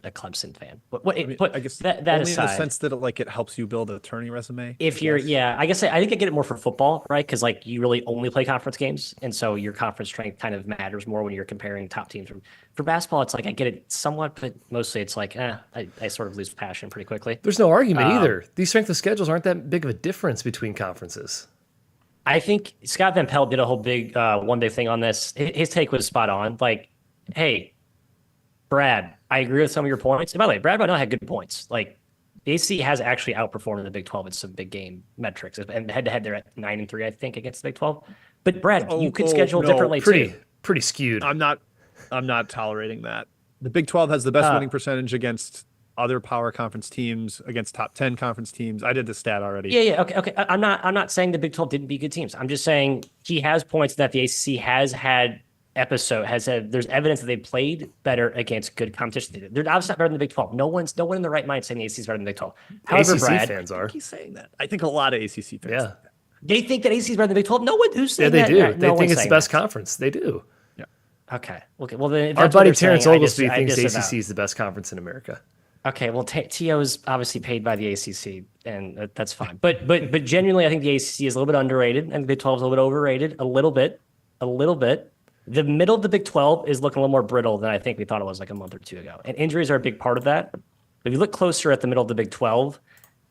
a Clemson fan? I guess that only aside, in the sense that it helps you build an attorney resume. if you're, I guess I think I get it more for football, right? Because you really only play conference games, and so your conference strength kind of matters more when you're comparing top teams. For basketball, it's I get it somewhat, but mostly it's I sort of lose passion pretty quickly. There's no argument either. These strength of schedules aren't that big of a difference between conferences. I think Scott Van Pelt did a whole big one big thing on this. His take was spot on. Hey, Brad, I agree with some of your points. And by the way, Brad Bonnell had good points. The ACC has actually outperformed in the Big 12 in some big game metrics. And head-to-head, they're at 9-3, I think, against the Big 12. But Brad, you could schedule differently too. Pretty skewed. I'm not tolerating that. The Big 12 has the best winning percentage against other power conference teams, against top 10 conference teams. I did the stat already. Yeah. Okay. I'm not saying the Big 12 didn't be good teams. I'm just saying he has points that the ACC has had there's evidence that they played better against good competition. They're obviously not better than the Big 12. No one in the right mind saying the ACC is better than the Big 12. However, ACC Brad, fans are. He's saying that. I think a lot of ACC fans. Yeah. They think that ACC is better than the Big 12. No one who's saying that. Yeah, they do. No They think one's it's the saying best that. conference. They do. Yeah. Okay. Well, then if Our that's what buddy they're saying, Terrence Oglesby thinks the disavow. ACC is the best conference in America. Okay, well, TO is obviously paid by the ACC, and that's fine. But genuinely, I think the ACC is a little bit underrated, and the Big 12 is a little bit overrated, a little bit. The middle of the Big 12 is looking a little more brittle than I think we thought it was a month or two ago, and injuries are a big part of that. But if you look closer at the middle of the Big 12,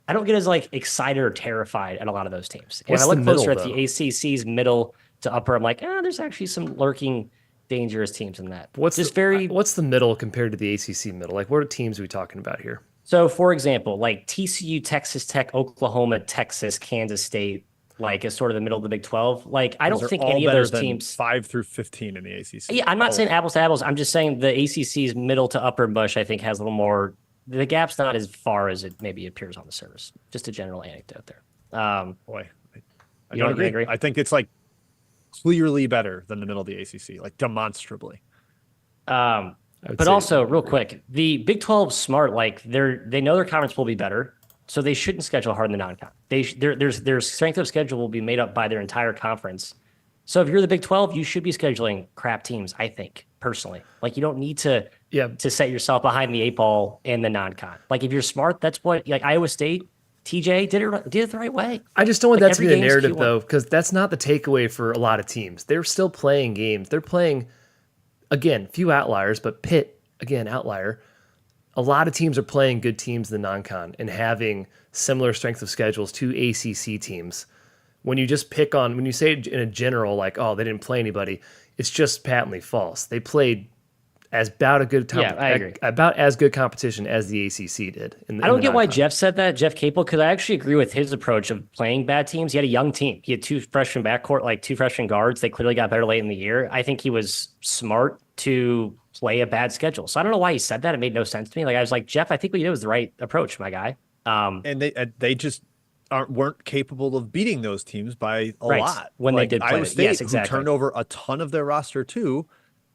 I don't get as excited or terrified at a lot of those teams. And if I look closer at the ACC's middle to upper, I'm there's actually some lurking dangerous teams in that. What's the middle compared to the ACC middle? What teams are we talking about here? So, for example, TCU, Texas Tech, Oklahoma, Texas, Kansas State, is sort of the middle of the Big 12. I don't think any of those teams 5 through 15 in the ACC. Yeah, I'm not saying apples to apples. I'm just saying the ACC's middle to upper bush, I think, has a little more. The gap's not as far as it maybe appears on the surface. Just a general anecdote there. Boy, I You don't don't agree. agree? I think it's clearly better than the middle of the ACC, demonstrably. But also, real quick, the Big 12 smart. They know their conference will be better, so they shouldn't schedule hard in the non-con. Their strength of schedule will be made up by their entire conference. So if you're the Big 12, you should be scheduling crap teams. I think personally, you don't need to set yourself behind the 8 ball in the non-con. If you're smart, that's what Iowa State. TJ did it the right way. I just don't want that to be the every game's narrative, Q1. though, because that's not the takeaway for a lot of teams. They're still playing games. They're playing, again, few outliers, but Pitt, again, outlier. A lot of teams are playing good teams in the non-con and having similar strength of schedules to ACC teams. When you just when you say in a general, they didn't play anybody, it's just patently false. They played about I agree. About as good competition as the ACC did. I don't get why Jeff said that, Jeff Capel, because I actually agree with his approach of playing bad teams. He had a young team. He had 2 freshman backcourt, 2 freshman guards. They clearly got better late in the year. I think he was smart to play a bad schedule. So I don't know why he said that. It made no sense to me. I was like, Jeff, I think what you did was the right approach, my guy. And they just weren't capable of beating those teams by a lot. When they did play Iowa it. State, Yes, exactly. who turned over a ton of their roster too.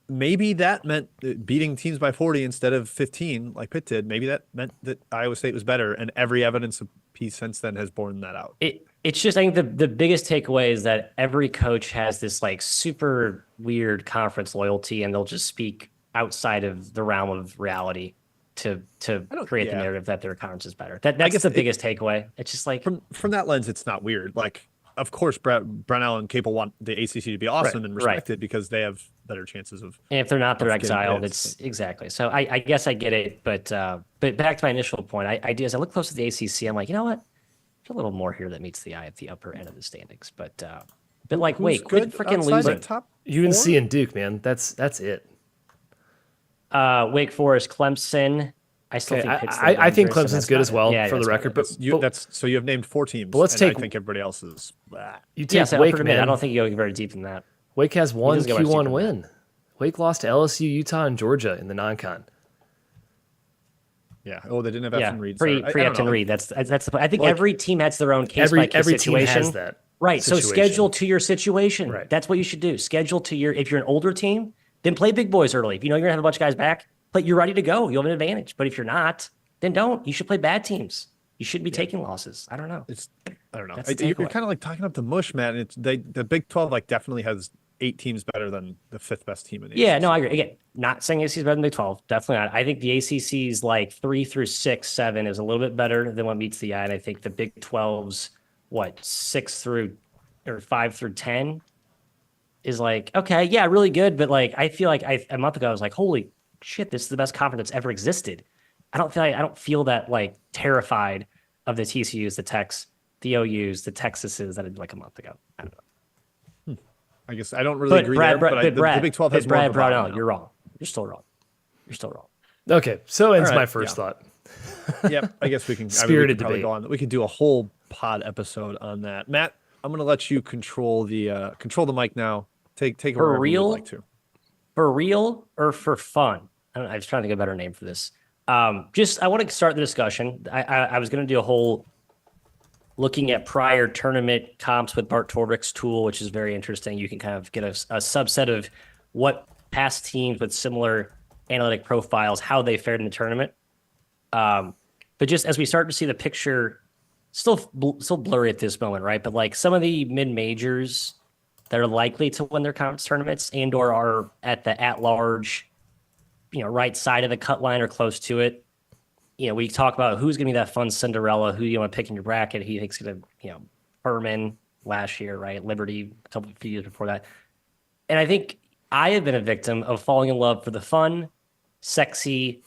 Maybe that meant beating teams by 40 instead of 15 like Pitt did. Maybe that meant that Iowa State was better, and every evidence of peace since then has borne that out. It's just, I think the biggest takeaway is that every coach has this super weird conference loyalty, and they'll just speak outside of the realm of reality to create the narrative that their conference is better. That's the biggest takeaway. It's just from that lens, it's not weird. of course, Brownell and Capel want the ACC to be awesome and right. respect it because they have better chances of. And if they're not, they're of getting exiled. bids. It's exactly. So I guess I get it, but back to my initial point, I do as I look close to the ACC, I'm like, you know what? There's a little more here that meets the eye at the upper end of the standings. But like, Who's wait, quit good freaking outside losing. the top UNC four? and Duke, man. That's it. Wake Forest, Clemson. I still Okay, think Pitt's I think dangerous, and Clemson's that's good about as it. well, Yeah, for the that's record. about it. But That's so you have named 4 teams. But let's and take- I think everybody else is. Blah. you take Yes, Wake, upper mid. man. I don't think you go very deep in that. Wake has one doesn't go much deeper Q1 than win. Wake lost to LSU, Utah, and Georgia in the non-con. Yeah. Oh, they didn't have Yeah, Efton Reed. pre so I don't Efton know. Reed. That's the point. I think Like, every team has their own case by case Every team situation. has that. Right. So situation. schedule to your situation. Right. That's what you should do. Schedule to your, if you're an older team, then play big boys early. If you know you're gonna have a bunch of guys back, but you're ready to go. You'll have an advantage. But if you're not, then don't. You should play bad teams. You shouldn't be taking losses. I don't know. I don't know. That's the You're takeaway. kind of like talking up the mush, man. The Big 12 like definitely has 8 teams better than the 5th best team in the Yeah, ACC. no, I agree. Again, not saying ACC is better than Big 12. Definitely not. I think the ACC's like 3 through 6, 7 is a little bit better than what meets the eye. And I think the Big 12's 6 through or 5 through 10 is like, okay, yeah, really good. But like, I feel like a month ago, I was like, holy shit, this is the best conference that's ever existed. I don't feel that like terrified of the TCUs, the Techs, the OUs, the Texases that I did like a month ago. I don't know. I guess I don't really agree there, but the Big 12 has more Brad of a bottom Brownell, now. you're wrong. You're still wrong. You're still wrong. Okay, so ends All right, my first yeah. thought. Yep, I guess we can. Spirited we can probably debate. go on. We could do a whole pod episode on that. Matt, I'm going to let you control the mic now. Take it For wherever you real? would like to. For real or for fun? I was trying to think of a better name for this. I want to start the discussion. I was going to do a whole looking at prior tournament comps with Bart Torvik's tool, which is very interesting. You can kind of get a subset of what past teams with similar analytic profiles, how they fared in the tournament. But just as we start to see the picture, still blurry at this moment, right? But like some of the mid-majors that are likely to win their conference tournaments and or are at the at-large, right side of the cut line or close to it. We talk about who's going to be that fun Cinderella, who you want to pick in your bracket. He thinks going to, Furman last year, right? Liberty a few years before that. And I think I have been a victim of falling in love for the fun, sexy,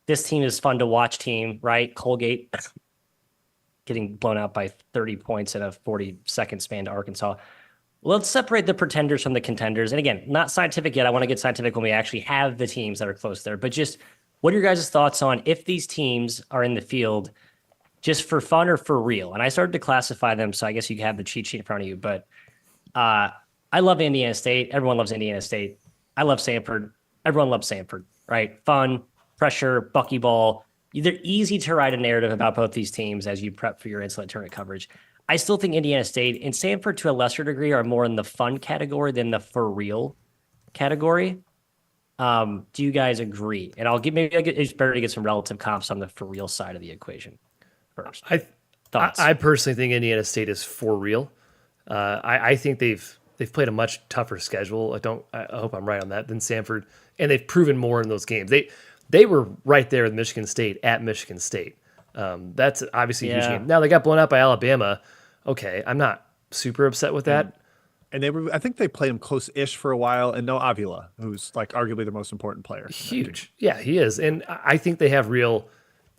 this team is fun to watch team, right? Colgate getting blown out by 30 points in a 40-second span to Arkansas. Let's separate the pretenders from the contenders. And again, not scientific yet. I want to get scientific when we actually have the teams that are close there. But just what are your guys' thoughts on if these teams are in the field just for fun or for real? And I started to classify them, so I guess you can have the cheat sheet in front of you. But I love Indiana State. Everyone loves Indiana State. I love Samford. Everyone loves Samford, right? Fun, pressure, buckyball. They're easy to write a narrative about both these teams as you prep for your NCAA tournament coverage. I still think Indiana State and Samford to a lesser degree are more in the fun category than the for real category. Do you guys agree? And it's better to get some relative comps on the for real side of the equation first. Thoughts? I personally think Indiana State is for real. I think they've played a much tougher schedule. I hope I'm right on that than Samford, and they've proven more in those games. They were right there with Michigan State at Michigan State. That's obviously a huge game. Now they got blown out by Alabama. Okay, I'm not super upset with that. And I think they played him close-ish for a while, and no Avila, who's like arguably the most important player. Huge. Yeah, he is. And I think they have real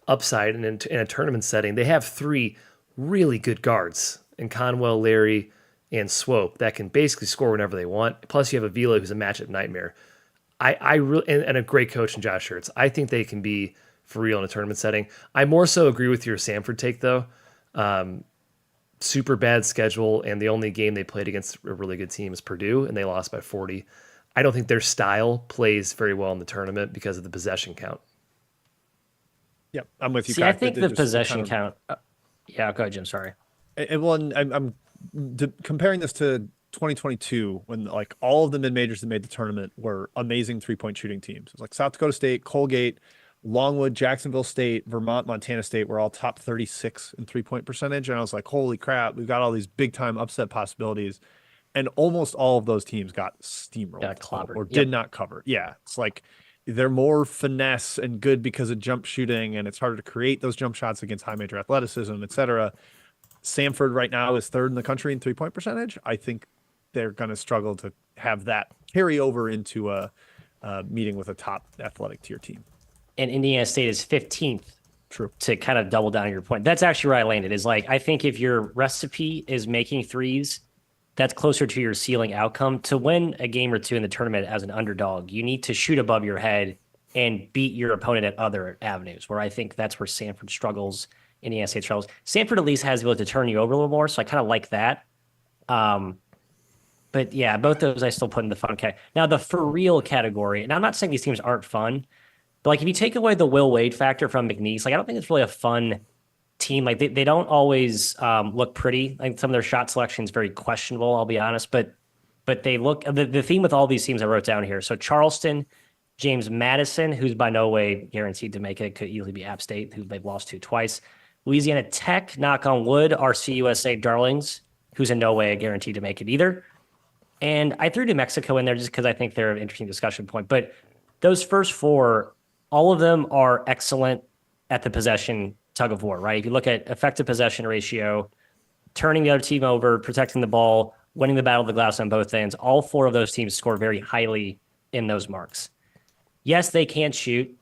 upside in a tournament setting. They have 3 really good guards in Conwell, Larry, and Swope that can basically score whenever they want. Plus you have Avila, who's a matchup nightmare. I really and a great coach in Josh Hurts. I think they can be for real in a tournament setting. I more so agree with your Samford take, though. Super bad schedule, and the only game they played against a really good team is Purdue, and they lost by 40. I don't think their style plays very well in the tournament because of the possession count. Yep, I'm with you. See, I think the possession count. Yeah, go ahead, Jim. Sorry. And I'm comparing this to 2022 when like all of the mid majors that made the tournament were amazing 3-point shooting teams. It was like South Dakota State, Colgate, Longwood, Jacksonville State, Vermont, Montana State were all top 36 in 3-point percentage. And I was like, holy crap, we've got all these big time upset possibilities. And almost all of those teams got steamrolled or did not cover. Yeah. It's like they're more finesse and good because of jump shooting, and it's harder to create those jump shots against high major athleticism, et cetera. Samford right now is third in the country in 3-point percentage. I think they're going to struggle to have that carry over into a meeting with a top athletic tier team. And Indiana State is 15th. True. To kind of double down on your point. That's actually where I landed, is like, I think if your recipe is making threes, that's closer to your ceiling outcome. To win a game or two in the tournament as an underdog, you need to shoot above your head and beat your opponent at other avenues, where I think that's where Samford struggles, Indiana State struggles. Samford at least has the ability to turn you over a little more, so I kind of like that. But yeah, both those I still put in the fun category. Now, the for real category, and I'm not saying these teams aren't fun, but like if you take away the Will Wade factor from McNeese, like I don't think it's really a fun team. Like they don't always look pretty. Like some of their shot selection is very questionable, I'll be honest. But they look, the theme with all these teams I wrote down here. So Charleston, James Madison, who's by no way guaranteed to make it, could easily be App State, who they've lost to twice. Louisiana Tech, knock on wood, our CUSA Darlings, who's in no way guaranteed to make it either. And I threw New Mexico in there just because I think they're an interesting discussion point. But those first four, all of them are excellent at the possession tug of war, right? If you look at effective possession ratio, turning the other team over, protecting the ball, winning the battle of the glass on both ends, all four of those teams score very highly in those marks. Yes, they can shoot,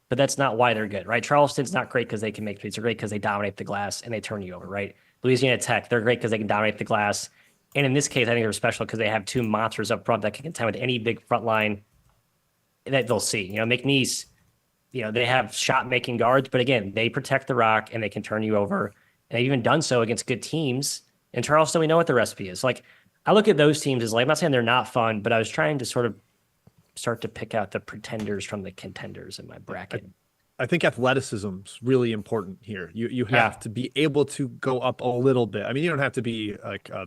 but that's not why they're good, right? Charleston's not great because they can make threes. They're great because they dominate the glass and they turn you over, right? Louisiana Tech, they're great because they can dominate the glass. And in this case, I think they're special because they have two monsters up front that can contend with any big front line that they'll see. McNeese, they have shot-making guards, but again, they protect the rock and they can turn you over. And they've even done so against good teams. In Charleston, we know what the recipe is. Like, I look at those teams as like, I'm not saying they're not fun, but I was trying to sort of start to pick out the pretenders from the contenders in my bracket. I think athleticism is really important here. You have to be able to go up a little bit. I mean, you don't have to be like a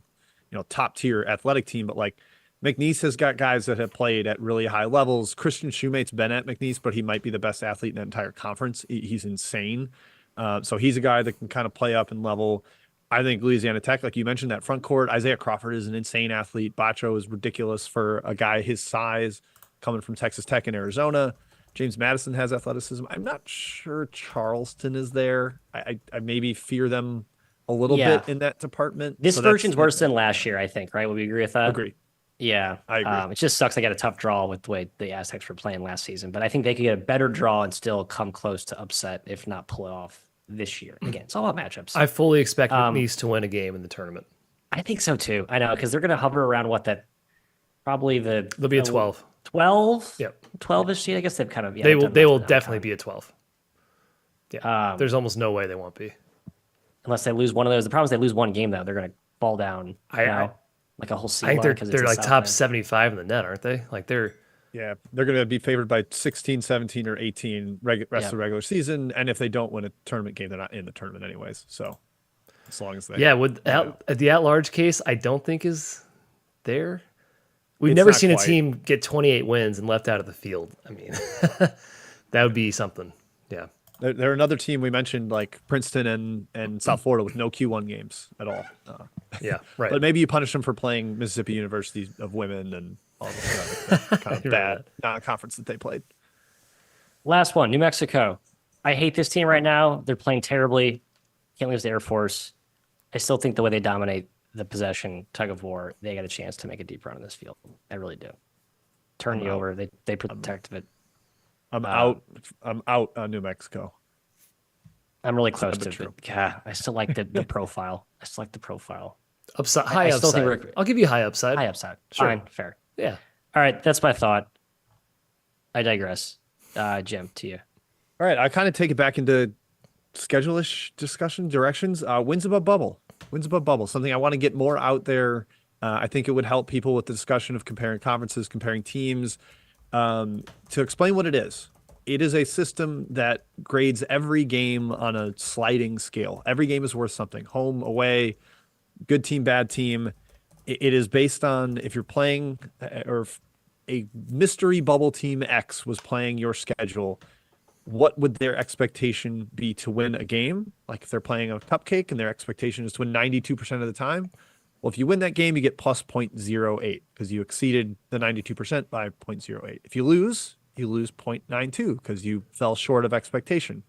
top tier athletic team, but like McNeese has got guys that have played at really high levels. Christian Shoemate's been at McNeese, but he might be the best athlete in the entire conference. He's insane. So he's a guy that can kind of play up and level. I think Louisiana Tech, like you mentioned, that front court, Isaiah Crawford is an insane athlete. Bacho is ridiculous for a guy his size coming from Texas Tech and Arizona. James Madison has athleticism. I'm not sure Charleston is there. I maybe fear them a little bit in that department. This version's worse than last year, I think, right? Would we agree with that? Agree. Yeah. I agree. It just sucks they got a tough draw with the way the Aztecs were playing last season, but I think they could get a better draw and still come close to upset, if not pull it off this year. Again, it's all about matchups. I fully expect McNeese to win a game in the tournament. I think so too. I know, because they're going to hover around probably they'll be a 12. 12? Yep. 12-ish seed. I guess they've kind of they will definitely be a 12. Yeah. There's almost no way they won't be. Unless they lose one of those. The problem is they lose one game though. They're going to fall down. Like a whole season. I think they're like top 75 in the net, aren't they? Like they're going to be favored by 16, 17, or 18 rest of the regular season. And if they don't win a tournament game, they're not in the tournament anyways. So as long as they the at-large case, I don't think is there. We've never seen a team get 28 wins and left out of the field. I mean, that would be something. Yeah. They're another team we mentioned, like Princeton and South Florida, with no Q1 games at all. Yeah, right. But maybe you punish them for playing Mississippi University of Women and all the kind of bad non-conference that they played. Last one, New Mexico. I hate this team right now. They're playing terribly. Can't lose the Air Force. I still think the way they dominate the possession tug of war, they got a chance to make a deep run in this field. I really do. Turn you over. They protect it. I'm out on New Mexico. I'm really close to it. Yeah, I still like the profile. I still like the profile. Upside, high upside. I'll give you high upside. High upside. Sure. Fine, fair. Yeah. All right, that's my thought. I digress. Jim, to you. All right, I kind of take it back into schedule-ish discussion directions. Wins above bubble. Wins above bubble. Something I want to get more out there. I think it would help people with the discussion of comparing conferences, comparing teams. To explain what it is a system that grades every game on a sliding scale. Every game is worth something. Home, away, good team, bad team. It is based on if you're playing, or if a mystery bubble team X was playing your schedule, what would their expectation be to win a game? Like if they're playing a cupcake and their expectation is to win 92% of the time, well, if you win that game, you get plus 0.08 because you exceeded the 92% by 0.08. If you lose 0.92 because you fell short of expectation.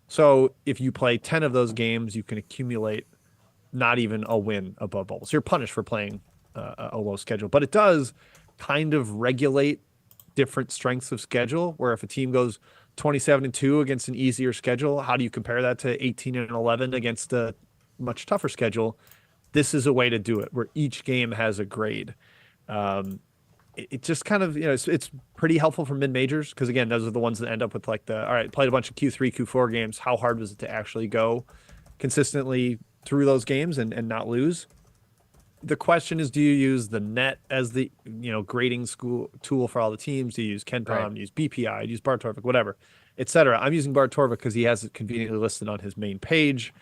So if you play 10 of those games, you can accumulate not even a win above bubble. So you're punished for playing a low schedule, but it does kind of regulate different strengths of schedule, where if a team goes 27-2 against an easier schedule, how do you compare that to 18-11 against a much tougher schedule? This is a way to do it, where each game has a grade. It just kind of, it's pretty helpful for mid-majors, because again, those are the ones that end up with like all right, played a bunch of Q3, Q4 games. How hard was it to actually go consistently through those games and not lose? The question is, do you use the net as the grading tool for all the teams? Do you use KenPom, Right. use BPI, use Bar Torvik, whatever, etc.? I'm using Bar Torvik because he has it conveniently listed on his main page.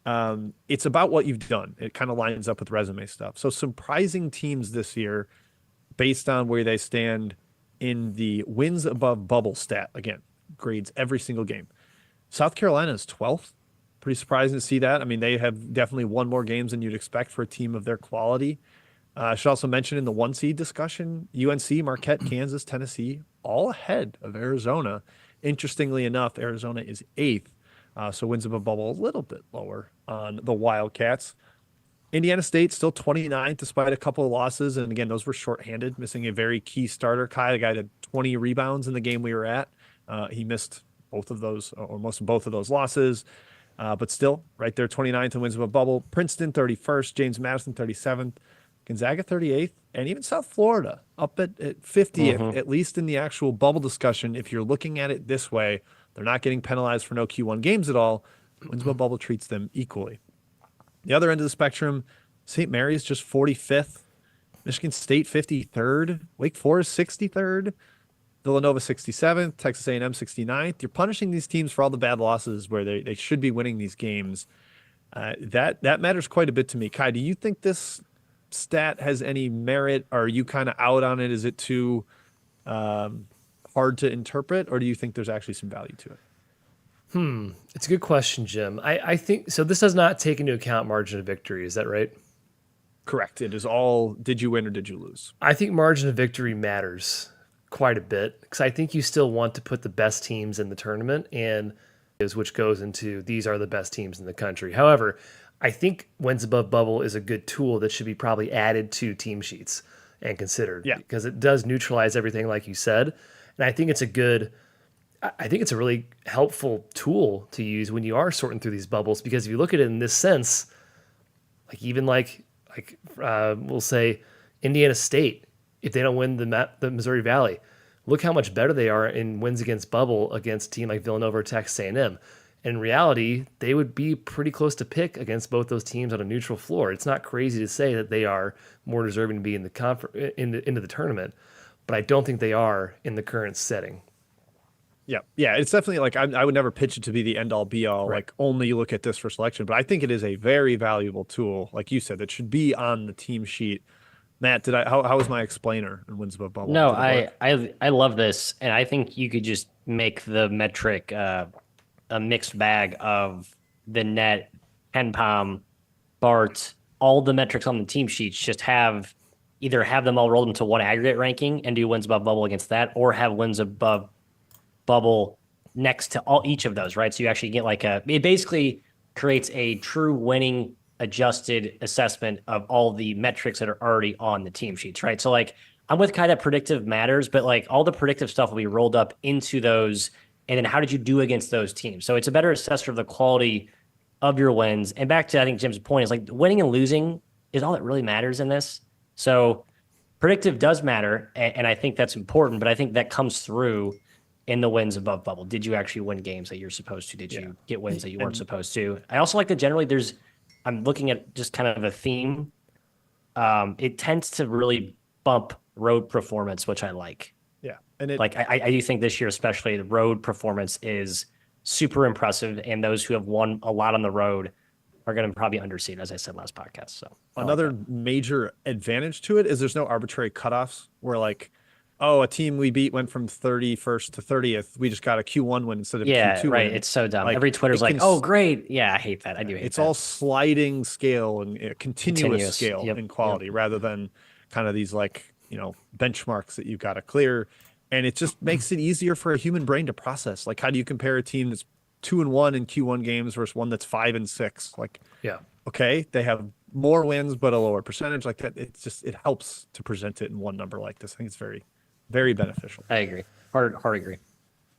It's about what you've done. It kind of lines up with resume stuff. So surprising teams this year, based on where they stand in the wins above bubble stat, again, grades every single game. South Carolina is 12th. Pretty surprising to see that. I mean, they have definitely won more games than you'd expect for a team of their quality. I should also mention in the 1 seed discussion, UNC, Marquette, Kansas, Tennessee, all ahead of Arizona. Interestingly enough, Arizona is 8th. So wins above bubble a little bit lower on the Wildcats. Indiana State still 29th despite a couple of losses. And again, those were shorthanded, missing a very key starter. Kai, the guy that had 20 rebounds in the game we were at. He missed both of those, or most of both of those losses. But still, right there, 29th and wins above bubble. Princeton 31st, James Madison 37th, Gonzaga 38th, and even South Florida up at 50th, at least in the actual bubble discussion. If you're looking at it this way, they're not getting penalized for no Q1 games at all. Wins above bubble treats them equally. The other end of the spectrum, St. Mary's just 45th, Michigan State 53rd, Wake Forest 63rd, Villanova 67th, Texas A&M 69th. You're punishing these teams for all the bad losses where they should be winning these games. That matters quite a bit to me. Kai, do you think this stat has any merit? Are you kind of out on it? Is it too hard to interpret, or do you think there's actually some value to it? It's a good question, Jim. I think so. This does not take into account margin of victory. Is that right? Correct. It is all, did you win or did you lose? I think margin of victory matters quite a bit, because I think you still want to put the best teams in the tournament, and which goes into these are the best teams in the country. However, I think wins above bubble is a good tool that should be probably added to team sheets and considered, because it does neutralize everything like you said. And I think it's a really helpful tool to use when you are sorting through these bubbles, because if you look at it in this sense, we'll say Indiana State, if they don't win the Missouri Valley, look how much better they are in wins against bubble against a team like Villanova or Texas A&M. In reality, they would be pretty close to pick against both those teams on a neutral floor. It's not crazy to say that they are more deserving to be in the into the tournament, but I don't think they are in the current setting. Yeah, it's definitely like I would never pitch it to be the end all be all, like only look at this for selection, but I think it is a very valuable tool, like you said, that should be on the team sheet. Matt, how was my explainer in wins above bubble? No, I love this, and I think you could just make the metric a mixed bag of the net, KenPom, Bart, all the metrics on the team sheets. Just either have them all rolled into one aggregate ranking and do wins above bubble against that, or have wins above bubble next to each of those, right? So you actually get it basically creates a true winning adjusted assessment of all the metrics that are already on the team sheets, right? So I'm with Kai that predictive matters, but all the predictive stuff will be rolled up into those. And then how did you do against those teams? So it's a better assessor of the quality of your wins. And back to, I think Jim's point is winning and losing is all that really matters in this. So predictive does matter. And I think that's important, but I think that comes through in the wins above bubble. Did you actually win games that you're supposed to? Did you get wins that you weren't supposed to? I also like that generally I'm looking at just kind of a theme. It tends to really bump road performance, which I like. Yeah. And I do think this year, especially, the road performance is super impressive. And those who have won a lot on the road are going to probably underseed, as I said last podcast. So another major advantage to it is there's no arbitrary cutoffs where a team we beat went from 31st to 30th. We just got a Q1 win instead of Q2 right. win. It's so dumb. Every Twitter's oh, great. Yeah, I hate that. I do hate that. It's all sliding scale and continuous scale in quality rather than kind of these benchmarks that you've got to clear. And it just makes it easier for a human brain to process. How do you compare a team that's 2-1 in Q1 games versus one that's 5-6? okay, they have more wins but a lower percentage like that. It helps to present it in one number like this. I think it's very, very beneficial. I agree. Hard agree.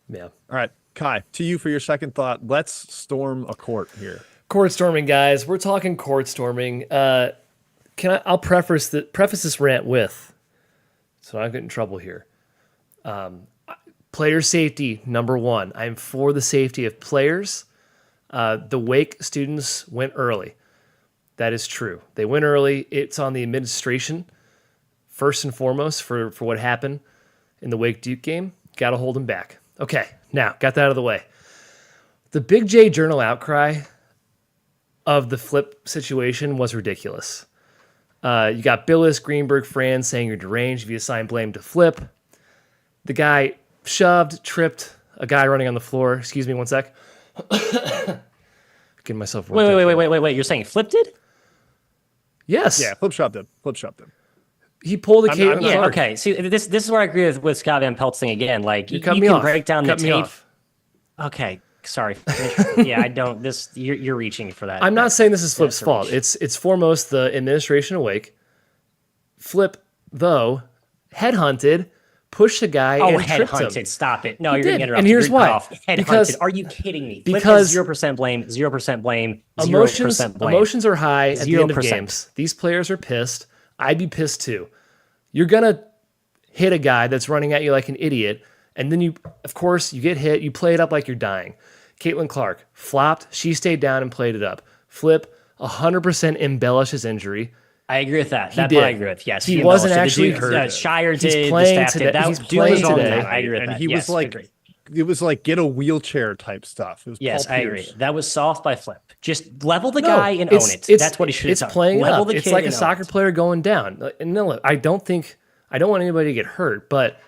Yeah. All right, Kai, to you for your second thought. Let's storm a court here. Court storming, guys. We're talking court storming. I'll preface this rant with, so I don't get in trouble here. Player safety, number one. I'm for the safety of players. The Wake students went early. That is true. They went early. It's on the administration, first and foremost, for what happened in the Wake Duke game. Got to hold them back. Okay, now, got that out of the way. The Big J Journal outcry of the flip situation was ridiculous. You got Billis, Greenberg, Franz saying you're deranged if you assign blame to Flip. The guy shoved, tripped a guy running on the floor. Excuse me one sec. Getting myself worked up. Wait. You're saying Flip did? Yes. Yeah, Flip shoved him. He pulled a Caitlin Yeah, Clark. okay. See, this is where I agree with Scott Van Pelt's thing again. Like, you cut can me off. break down the Cut me tape. off. Okay, sorry. Yeah, I don't. You're reaching for that. I'm not saying this is Flip's That's a fault. reach. It's foremost the administration of Wake. Flip, though, headhunted, pushed the guy and tripped him. Headhunted. Stop it. No, He you're did, getting interrupted. and here's You're why. cut off. Headhunted. Because- Are you kidding me? because- 0% blame, 0% blame, 0% blame. Emotions are high at the end of 0%. games. These players are pissed. I'd be pissed too. You're gonna hit a guy that's running at you like an idiot, and then you get hit. You play it up like you're dying. Caitlin Clark flopped. She stayed down and played it up. Flip 100% embellished his injury. I agree with that. He That did. part I agree with. Yes, He wasn't embellished it. actually The dude, hurt. Shire He's did. playing the staff today. did. That He's was playing on today. that. I agree with And that. he was Yes, I like, agree. it was like get a wheelchair type stuff. It was Yes, Paul I agree. Pierce. That was soft by Flip. Just level the No, guy and own it. That's what he should have It's done. playing Level up. the It's kid like a and own soccer it. player going down. And no, I don't want anybody to get hurt, but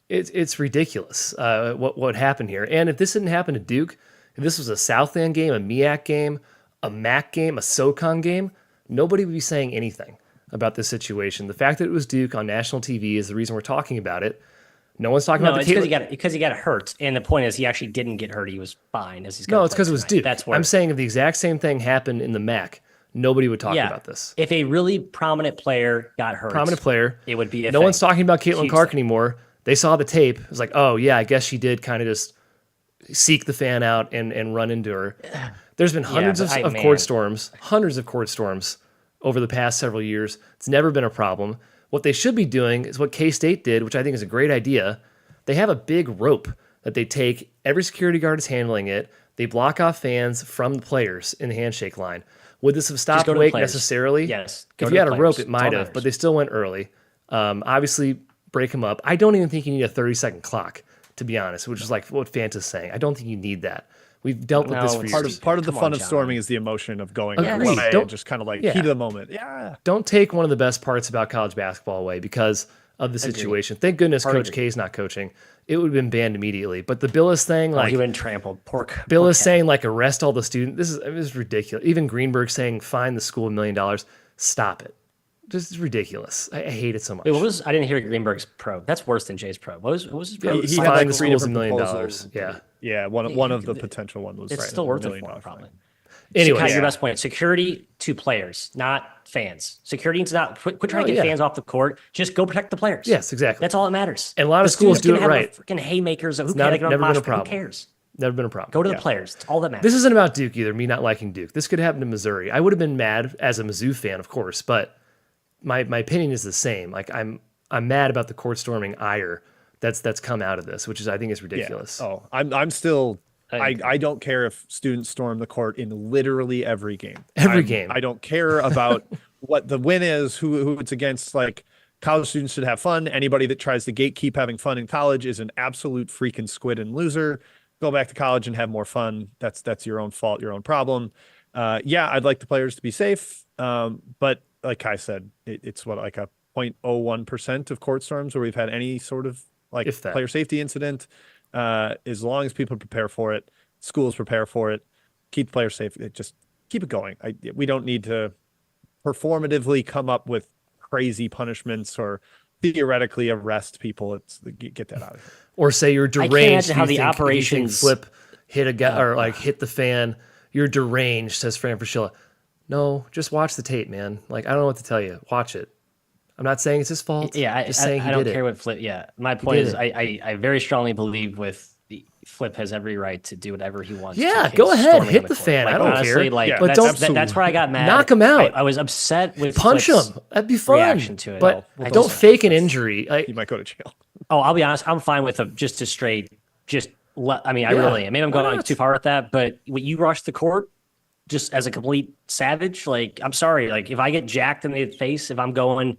it's ridiculous what happened here. And if this didn't happen to Duke, if this was a Southland game, a MEAC game, a MAC game, a SoCon game, nobody would be saying anything about this situation. The fact that it was Duke on national TV is the reason we're talking about it. No one's talking No, about it's the because he got hurt. And the point is, he actually didn't get hurt. He was fine as he's. No, it's because it was tonight. Duke. That's where I'm saying if the exact same thing happened in the MAC, nobody would talk about this. If a really prominent player got hurt, it would be. No one's talking about Caitlin Huge Clark thing. anymore. They saw the tape. It was like, oh yeah, I guess she did kind of just seek the fan out and run into her. There's been hundreds of court storms over the past several years. It's never been a problem. What they should be doing is what K-State did, which I think is a great idea. They have a big rope that they take. Every security guard is handling it. They block off fans from the players in the handshake line. Would this have stopped go to the Wake players. necessarily? Yes. If you had a rope, it might have, but they still went early. Obviously, break them up. I don't even think you need a 30-second clock, to be honest, which is like what Fanta's saying. I don't think you need that. We've dealt with this for years. Part of the Come fun on, of John. storming is the emotion of going Agreed. away Don't- and just kind of like yeah. heat of the moment. Yeah. Don't take one of the best parts about college basketball away because of the situation. Thank goodness Coach K is not coaching. It would have been banned immediately. But the Billis thing, He like would been trampled. Billis saying like arrest all the students, this is ridiculous. Even Greenberg saying fine the school $1 million. Stop it. Just ridiculous. I hate it so much. Wait, I didn't hear Greenberg's probe. That's worse than Jay's probe. What was his probe? He had Fine like the three school's $1 different million. proposals. Yeah. Yeah, one of the potential one was It's still $1 worth it million for him, fine. probably. Anyway, Cut your best point. Security to players, not fans. Security is not quit trying to get yeah. fans off the court. Just go protect the players. Yes, exactly. That's all that matters. And a lot of The schools students do can it have right. Freaking haymakers. Who never can been a Who problem. cares? Never been a problem. Go to the players. It's all that matters. This isn't about Duke either, me not liking Duke. This could happen to Missouri. I would have been mad as a Mizzou fan, of course, but my opinion is the same. Like I'm mad about the court storming ire that's come out of this, which is I think is ridiculous. Yeah. Oh, I'm still I don't care if students storm the court in literally every game. Game. I don't care about what the win is, who it's against. Like college students should have fun. Anybody that tries to gatekeep having fun in college is an absolute freaking squid and loser. Go back to college and have more fun. That's your own fault, your own problem. Yeah, I'd like the players to be safe. But like Kai said, it's what like a 0.01% of court storms where we've had any sort of like player safety incident. As long as people prepare for it, schools prepare for it, keep the players safe. Just keep it going. We don't need to performatively come up with crazy punishments or theoretically arrest people. Get that out of here. Or say you're deranged. I can't imagine how if you the think operations Flip hit a guy or like hit the fan. You're deranged, says Fran Fraschilla. No, just watch the tape, man. Like, I don't know what to tell you. Watch it. I'm not saying it's his fault. Yeah, Just saying he I don't did care it. what Flip. Yeah, my point did is, it. I very strongly believe with Flip has every right to do whatever he wants. To Yeah, kids go ahead. storming on Hit the court. fan. Like, I don't honestly, care. like Yeah, But that's where I got mad. knock him out. I was upset with Punch Flip's him. That'd be fun. reaction to it. But I don't just- fake an injury. Like, You might go to jail. Oh, I'll be honest. I'm fine with just a straight, I mean, I Yeah, really am. Maybe I'm why going not? too far with that, but when you rush the court just as a complete savage, like, I'm sorry. Like, if I get jacked in the face, if I'm going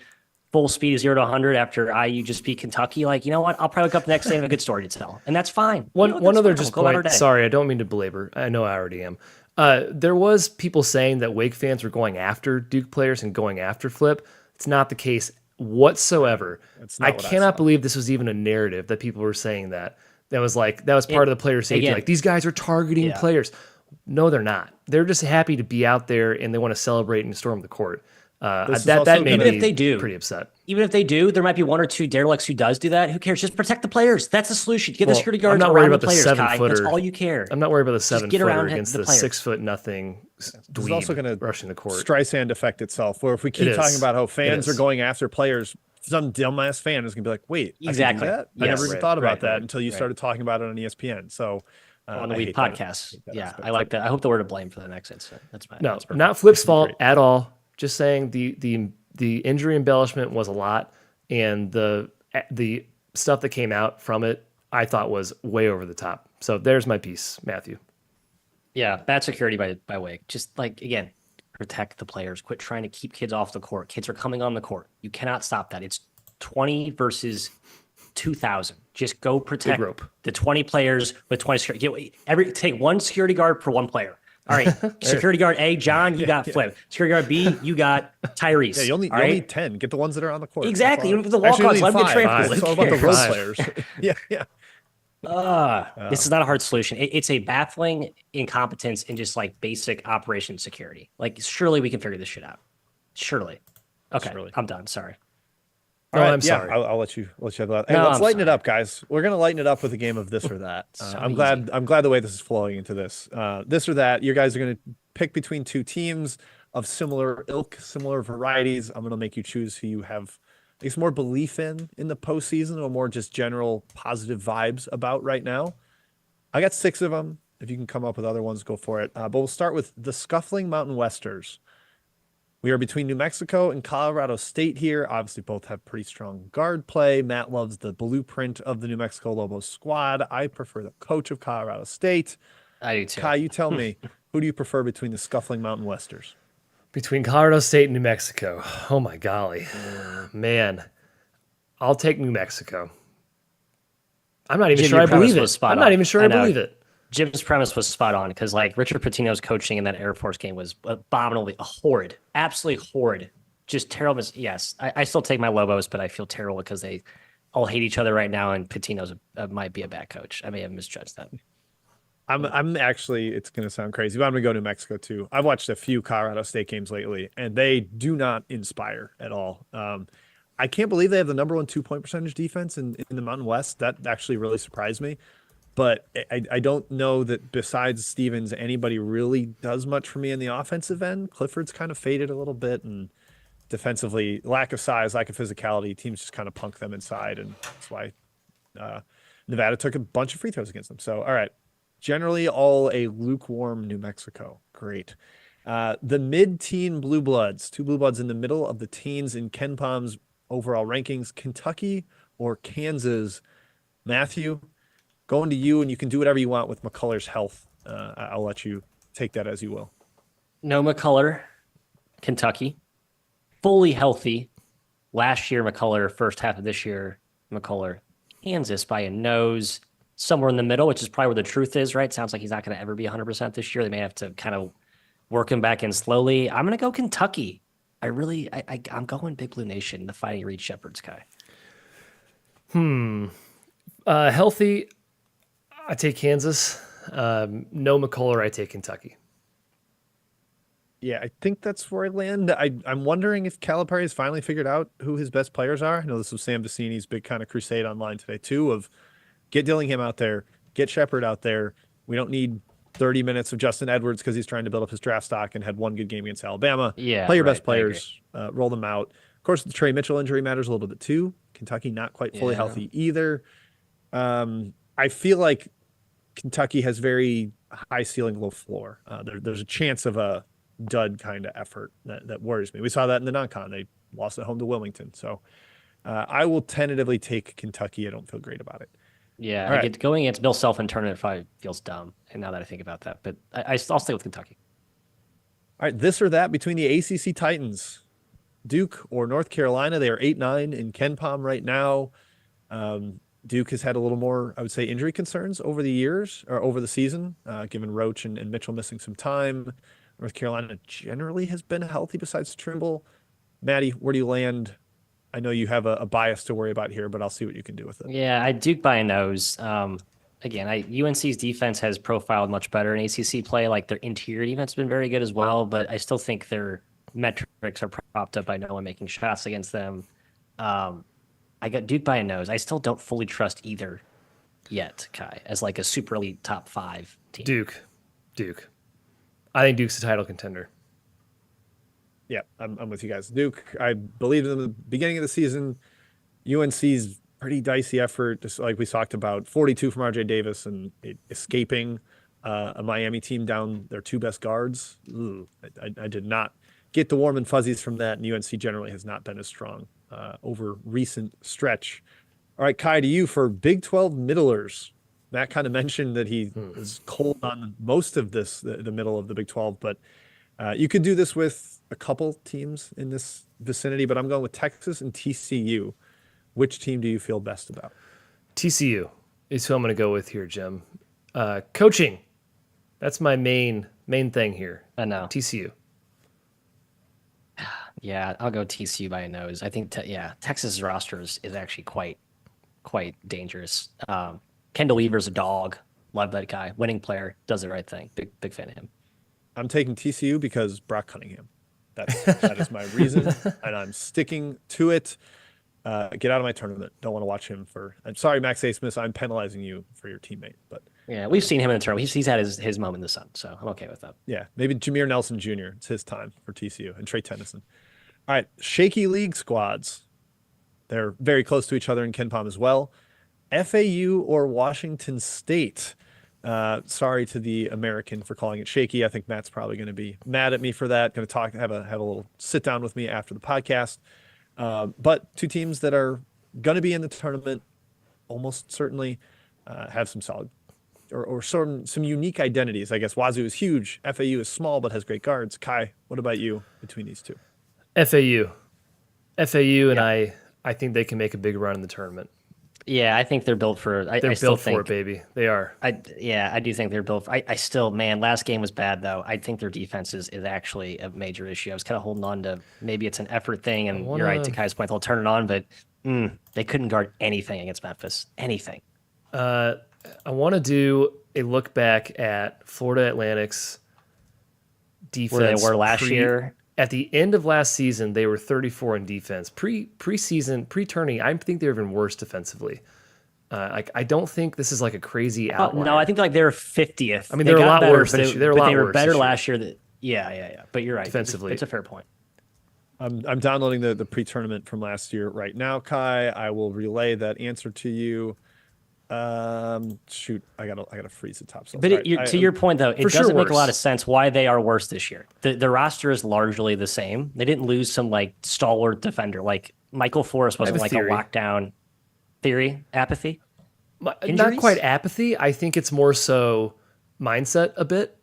full speed 0 to 100 after IU just beat Kentucky, like, you know what? I'll probably wake up the next day and have a good story to tell. And that's fine. One You know what? one That's other fine. just We'll go about our point. day. Sorry, I don't mean to belabor. I know I already am. There was people saying that Wake fans were going after Duke players and going after Flip. It's not the case whatsoever. That's I not what I cannot saw. believe this was even a narrative that people were saying that. That was part of the player safety. again, Like, these guys are targeting yeah. players. No, they're not. They're just happy to be out there and they want to celebrate and storm the court. This is That also made gonna- me Even if they do. pretty upset. Even if they do, there might be one or two derelicts who does do that. Who cares? Just protect the players. That's the solution. Get the Well, security I'm guards not worried around about the the players, Kai. 7-footer. That's all you care. I'm not worried about the Just 7-footer get around against the the players. 6'0" This is dweeb also going to rushing the court. Streisand effect itself, where if we keep It talking is. about how It fans are is. going after players, some dumbass fan is going to be like, wait, Exactly. I can do that? I Yes. never even Right, thought about right, that right, until you right. started talking about it on ESPN. So On the I week hate that- podcast. hate that Yeah, aspect. I like that. I hope the word of blame for the next incident. That's fine. No, That's perfect. not Flip's It's fault great. at all. Just saying the injury embellishment was a lot, and the stuff that came out from it, I thought was way over the top. So there's my piece, Matthew. Yeah, bad security by Wake. Just like, again, protect the players. Quit trying to keep kids off the court. Kids are coming on the court. You cannot stop that. It's 20 versus 2,000. Just go protect rope. the 20 players with 20 security. Take one security guard per one player. All right, security guard A, John, you got Flip. Security guard B, you got Tyrese. Yeah, you only all right? need 10. Get the ones that are on the court. Exactly. That's all. Even if the Actually, walk-ons, you let need them get five. trampled. It's Who all about the role cares? players. yeah. This is not a hard solution. It's a baffling incompetence in just like basic operation security. Like, surely we can figure this shit out. Surely. Okay, Surely. I'm done. Sorry. No, All right, I'm sorry. I'll let you have that. Hey, No, let's I'm lighten it sorry. up, guys. We're gonna lighten it up with a game of this or that. So I'm easy. glad the way this is flowing into this. This or that. You guys are gonna pick between two teams of similar ilk, similar varieties. I'm gonna make you choose who you have, I guess, more belief in the postseason, or more just general positive vibes about right now. I got 6 of them. If you can come up with other ones, go for it. But we'll start with the Scuffling Mountain Westers. We are between New Mexico and Colorado State here. Obviously, both have pretty strong guard play. Matt loves the blueprint of the New Mexico Lobos squad. I prefer the coach of Colorado State. I do too. Kai, you tell me, who do you prefer between the Scuffling Mountain Westers? Between Colorado State and New Mexico. Oh my golly. Man. I'll take New Mexico. I'm not even Jim, sure your I believe premise was it. spot I'm not on. even sure I I know. believe it. Jim's premise was spot on because, like, Richard Pitino's coaching in that Air Force game was abominably horrid, absolutely horrid, just terrible. Yes, I still take my Lobos, but I feel terrible because they all hate each other right now, and Pitino's might be a bad coach. I may have misjudged that. I'm actually, it's going to sound crazy, but I'm going to go New Mexico too. I've watched a few Colorado State games lately, and they do not inspire at all. I can't believe they have the number 1 2-point percentage defense in the Mountain West. That actually really surprised me. But I don't know that besides Stevens, anybody really does much for me in the offensive end. Clifford's kind of faded a little bit, and defensively, lack of size, lack of physicality, teams just kind of punk them inside, and that's why Nevada took a bunch of free throws against them. So, all right, generally all a lukewarm New Mexico. Great. The mid-teen Blue Bloods, 2 Blue Bloods in the middle of the teens in Ken Palm's overall rankings, Kentucky or Kansas. Matthew, going to you, and you can do whatever you want with McCullough's health. I'll let you take that as you will. No McCullough, Kentucky, fully healthy. Last year, McCullough, first half of this year, McCullough, Kansas by a nose, somewhere in the middle, which is probably where the truth is, right? Sounds like he's not going to ever be 100% this year. They may have to kind of work him back in slowly. I'm going to go Kentucky. I'm going Big Blue Nation, the Fighting Reed Shepherds guy. Healthy, I take Kansas. No McCullough, I take Kentucky. Yeah, I think that's where I land. I'm wondering if Calipari has finally figured out who his best players are. I know this was Sam Vecini's big kind of crusade online today too, of get Dillingham out there, get Shepard out there. We don't need 30 minutes of Justin Edwards because he's trying to build up his draft stock and had one good game against Alabama. Yeah, Play your right, best players, roll them out. Of course, the Trey Mitchell injury matters a little bit too. Kentucky not quite fully healthy either. I feel like Kentucky has very high ceiling, low floor. There's a chance of a dud kind of effort that worries me. We saw that in the non-con. They lost at home to Wilmington. So I will tentatively take Kentucky. I don't feel great about it. Yeah, All right. going against Bill Self in tournament probably feels dumb. And now that I think about that, but I'll stay with Kentucky. All right, this or that between the ACC Titans, Duke or North Carolina. They are 8-9 in Ken Palm right now. Duke has had a little more, I would say, injury concerns over the years or over the season, given Roach and Mitchell missing some time. North Carolina generally has been healthy besides Trimble. Maddie, where do you land? I know you have a bias to worry about here, but I'll see what you can do with it. Yeah, I Duke by a nose. Again, UNC's defense has profiled much better in ACC play. Like their interior defense has been very good as well, but I still think their metrics are propped up by no one making shots against them. I got Duke by a nose. I still don't fully trust either yet, Kai, as like a super elite top 5 team. Duke. I think Duke's a title contender. Yeah, I'm with you guys. Duke, I believed in the beginning of the season. UNC's pretty dicey effort, just like we talked about, 42 from RJ Davis and escaping a Miami team down their 2 best guards. I did not get the warm and fuzzies from that, and UNC generally has not been as strong over recent stretch. All right, Kai, to you for Big 12 middlers. Matt kind of mentioned that he is cold on most of this, the middle of the Big 12, but you could do this with a couple teams in this vicinity, but I'm going with Texas and TCU. Which team do you feel best about? TCU is who I'm going to go with here, Jim. Coaching. That's my main thing here. I know. TCU. Yeah, I'll go TCU by a nose. I think, Texas' roster is actually quite dangerous. Kendall Weaver's a dog. Love that guy. Winning player. Does the right thing. Big fan of him. I'm taking TCU because Brock Cunningham. That is my reason, and I'm sticking to it. Get out of my tournament. Don't want to watch him I'm sorry, Max A. Smith. I'm penalizing you for your teammate. But yeah, we've seen him in the tournament. He's had his moment in the sun, so I'm okay with that. Yeah, maybe Jameer Nelson Jr. It's his time for TCU and Trey Tennyson. All right, shaky league squads. They're very close to each other in Ken Palm as well. FAU or Washington State. Sorry to the American for calling it shaky. I think Matt's probably going to be mad at me for that. Going to have a little sit down with me after the podcast. But 2 teams that are going to be in the tournament, almost certainly, have some solid or some unique identities. I guess Wazoo is huge. FAU is small but has great guards. Kai, what about you between these 2? FAU, and I think they can make a big run in the tournament. Yeah, I think they're built for. They're built for it, baby. They are. I do think they're built. I still, man, last game was bad though. I think their defense is actually a major issue. I was kind of holding on to maybe it's an effort thing, and you're right to Kai's point. They'll turn it on, but they couldn't guard anything against Memphis. Anything. I want to do a look back at Florida Atlantic's defense. Where they were last year. At the end of last season, they were 34 in defense. Pre-season, pre-tourney, I think they're even worse defensively. I don't think this is like a crazy outlier. No, I think they're 50th. I mean, they're a lot worse this year. They were better last year. Yeah. But you're right. Defensively, it's a fair point. I'm downloading the pre-tournament from last year right now, Kai. I will relay that answer to you. Shoot, I gotta freeze the top. But to your point though, it doesn't make a lot of sense why they are worse this year. The roster is largely the same. They didn't lose some like stalwart defender. Like Michael Forrest wasn't like a lockdown apathy. Not quite apathy. I think it's more so mindset a bit.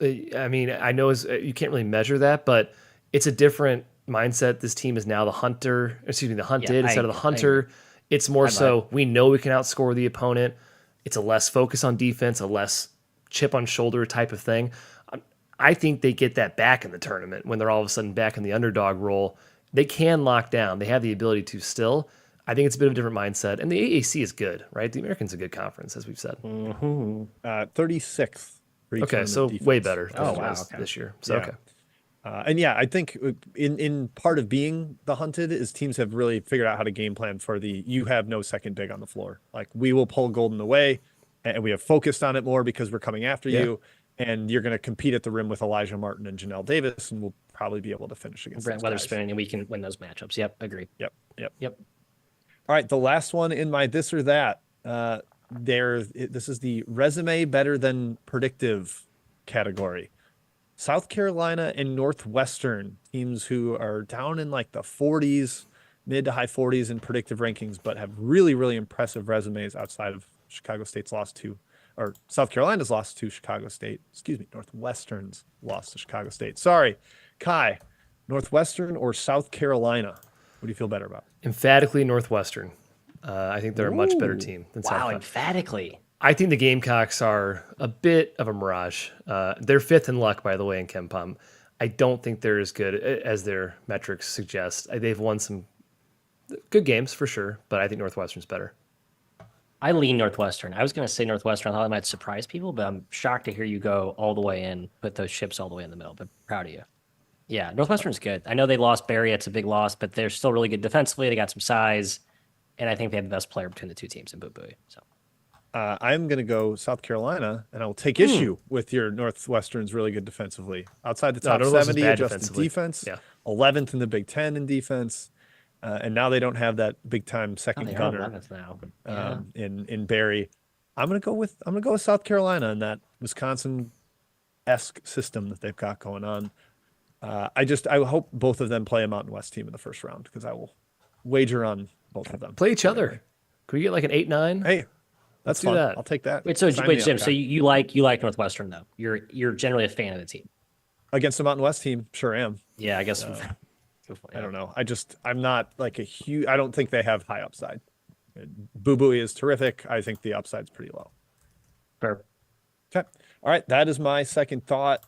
I mean, I know you can't really measure that, but it's a different mindset. This team is now the hunted instead of the hunter. It's more so we know we can outscore the opponent. It's a less focus on defense, a less chip on shoulder type of thing. I think they get that back in the tournament when they're all of a sudden back in the underdog role. They can lock down. They have the ability to still. I think it's a bit of a different mindset. And the AAC is good, right? The American's a good conference, as we've said. 36th. Okay, so defense. Way better this year. So, yeah. Okay. And yeah, I think in part of being the hunted is teams have really figured out how to game plan for you have no second big on the floor. Like we will pull Golden away and we have focused on it more because we're coming after you. and you're going to compete at the rim with Elijah Martin and Janelle Davis, and we'll probably be able to finish against Brent those guys. Weatherspoon, and we can win those matchups. Yep, agree. Yep. Yep. All right, the last one in my this or that. This is the resume better than predictive category. South Carolina and Northwestern, teams who are down in like the 40s, mid to high 40s in predictive rankings, but have really, really impressive resumes outside of Chicago State's loss to, or South Carolina's loss to Chicago State. Excuse me, Northwestern's loss to Chicago State. Sorry, Kai, Northwestern or South Carolina? What do you feel better about? Emphatically Northwestern. I think they're a much better team than South Wow, Carolina. emphatically. I think the Gamecocks are a bit of a mirage. They're fifth in luck, by the way, in KenPom. I don't think they're as good as their metrics suggest. They've won some good games for sure, but I think Northwestern's better. I lean Northwestern. I was going to say Northwestern. I thought it might surprise people, but I'm shocked to hear you go all the way in, put those chips all the way in the middle, but proud of you. Yeah, Northwestern's good. I know they lost Barry. It's a big loss, but they're still really good defensively. They got some size, and I think they have the best player between the two teams in Boo Booey. So I'm going to go South Carolina, and I will take issue with your Northwestern's really good defensively. Outside the top 70 adjusted defense, 11th in the Big Ten in defense, and now they don't have that big time second gunner in Barry. I'm going to go with South Carolina in that Wisconsin-esque system that they've got going on. I hope both of them play a Mountain West team in the first round because I will wager on both of them. Play each other. Can we get like an 8-9? Hey, that's fun. That. I'll take that. Wait, Jim. So you like Northwestern though? You're generally a fan of the team. Against the Mountain West team, sure am. Yeah, I guess. I don't know. I'm not like a huge. I don't think they have high upside. Boo Booey is terrific. I think the upside's pretty low. Fair. Okay. All right. That is my second thought.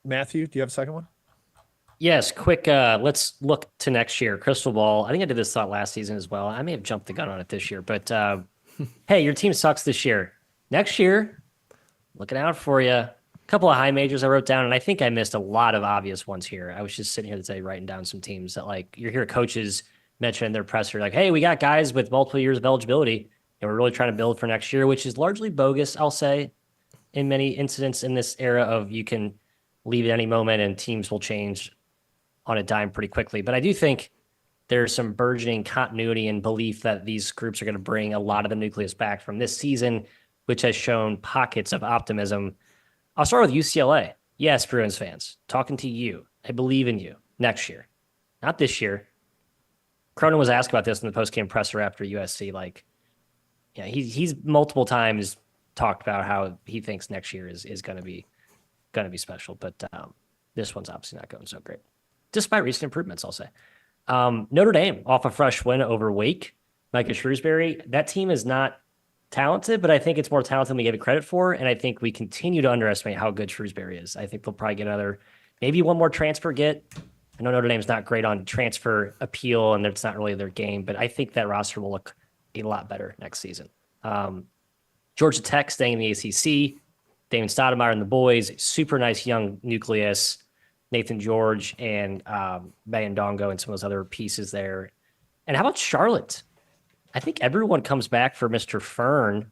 Matthew, do you have a second one? Yes, quick. Let's look to next year. Crystal ball. I think I did this thought last season as well. I may have jumped the gun on it this year, but hey, your team sucks this year. Next year, looking out for you. A couple of high majors I wrote down, and I think I missed a lot of obvious ones here. I was just sitting here today writing down some teams that like you hear coaches mention in their presser, like, hey, we got guys with multiple years of eligibility, and we're really trying to build for next year, which is largely bogus, I'll say, in many incidents in this era of you can leave at any moment and teams will change on a dime pretty quickly. But I do think there's some burgeoning continuity and belief that these groups are going to bring a lot of the nucleus back from this season, which has shown pockets of optimism. I'll start with UCLA. Yes, Bruins fans, talking to you. I believe in you next year, not this year. Cronin was asked about this in the post-game presser after USC. Like, yeah, he's multiple times talked about how he thinks next year is going to be special, but this one's obviously not going so great, despite recent improvements, I'll say. Notre Dame off a fresh win over Wake. Micah Shrewsbury, that team is not talented, but I think it's more talented than we gave it credit for, and I think we continue to underestimate how good Shrewsbury is. I think they'll probably get maybe one more transfer get. I know Notre Dame's not great on transfer appeal, and it's not really their game, but I think that roster will look a lot better next season. Georgia Tech staying in the ACC. Damon Stoudemire and the boys, super nice young nucleus. Nathan George and Bayandongo and some of those other pieces there. And how about Charlotte? I think everyone comes back for Mr. Fern,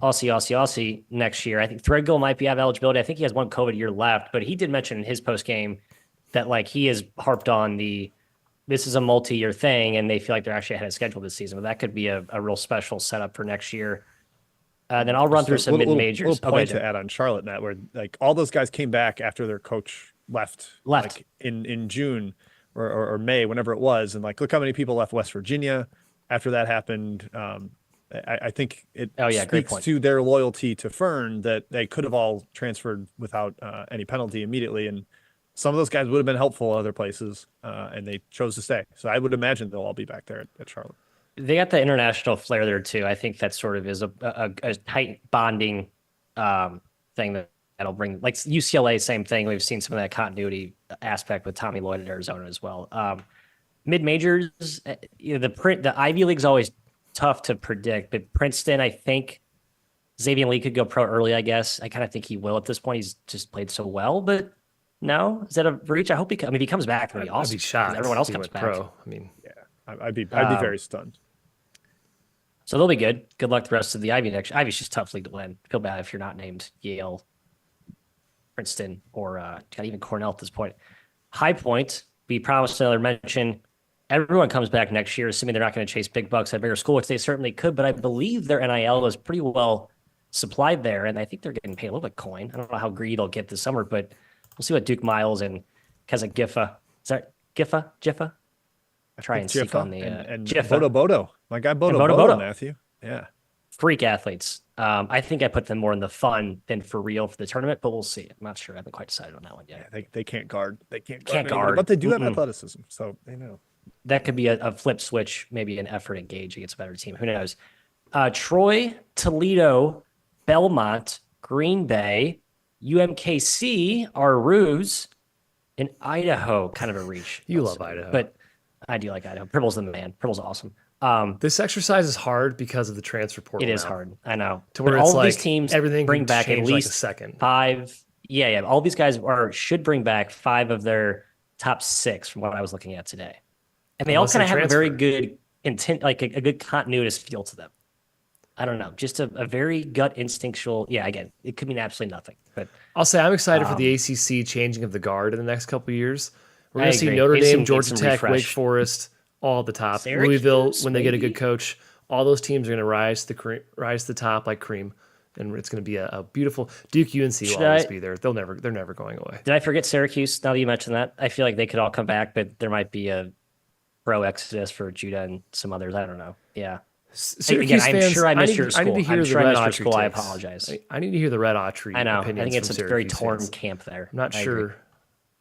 Aussie next year. I think Threadgill might be out of eligibility. I think he has one COVID year left, but he did mention in his post game that like he has harped on this is a multi-year thing, and they feel like they're actually ahead of schedule this season. But that could be a real special setup for next year. Then I'll run through some mid-majors. Little point to add on Charlotte, Matt, where like all those guys came back after their coach left. Like in June or May, whenever it was, and like look how many people left West Virginia after that happened. I think it speaks to their loyalty to Fern that they could have all transferred without any penalty immediately, and some of those guys would have been helpful other places, and they chose to stay. So I would imagine they'll all be back there at Charlotte. They got the international flair there too. I think that sort of is a tight bonding thing that'll bring, like UCLA, same thing. We've seen some of that continuity aspect with Tommy Lloyd at Arizona as well. Mid majors, the Ivy League's always tough to predict, but Princeton, I think Xavier Lee could go pro early. I guess I kind of think he will at this point. He's just played so well, but no, is that a reach? I hope if he comes back, it'll be awesome. I'd be shocked. Everyone else comes back. Pro. I mean, yeah, I'd be very stunned. So they'll be good. Good luck the rest of the Ivy next. Ivy's just tough league to win. Feel bad if you're not named Yale, Princeton or got even Cornell at this point. High Point, we promised another mention. Everyone comes back next year, assuming they're not going to chase big bucks at a bigger school, which they certainly could. But I believe their NIL is pretty well supplied there, and I think they're getting paid a little bit coin. I don't know how greedy they'll get this summer, but we'll see what Duke Miles and Keza is that Giffa? Try and seek on the and Giffa. Bodo. My guy Bodo, Bodo. Matthew. Yeah. Freak athletes. I think I put them more in the fun than for real for the tournament, but we'll see. I'm not sure. I haven't quite decided on that one yet. Yeah, they can't guard. They can't Can't anybody, guard. but they do have athleticism, so they know. That could be a flip switch, maybe an effort engaged against a better team. Who knows? Troy, Toledo, Belmont, Green Bay, UMKC, our Ruse, and Idaho, kind of a reach. You love Idaho. But I do like Idaho. Pribble's the man. Pribble's awesome. This exercise is hard because of the transfer portal. It is now. hard. I know. To where but it's all of these like teams everything bring can back at change like least a second. 5. Yeah. All these guys should bring back 5 of their top 6 from what I was looking at today. And they all kind of have a very good intent, like a good continuous feel to them. I don't know, just a very gut instinctual. Yeah, again, it could mean absolutely nothing. But I'll say I'm excited for the ACC changing of the guard in the next couple of years. We're I going to see agree. Notre It's Dame, some Georgia Tech, refresh. Wake Forest, all at the top. Syracuse, Louisville, when they get a maybe? good coach, all those teams are going to rise to the top like cream, and it's going to be a beautiful. Duke, UNC will always be there. They're never going away. did I forget Syracuse? Now that you mentioned that, I feel like they could all come back, but there might be a pro exodus for Judah and some others. I don't know. Yeah. Syracuse Again, I'm fans, sure I missed need- your I school. need to hear I'm the sure I Red missed your Autry school. I takes. apologize. I need to hear the Red Autry. I know. I opinions think it's from a very Syracuse torn fans. camp there. I'm not I agree. sure.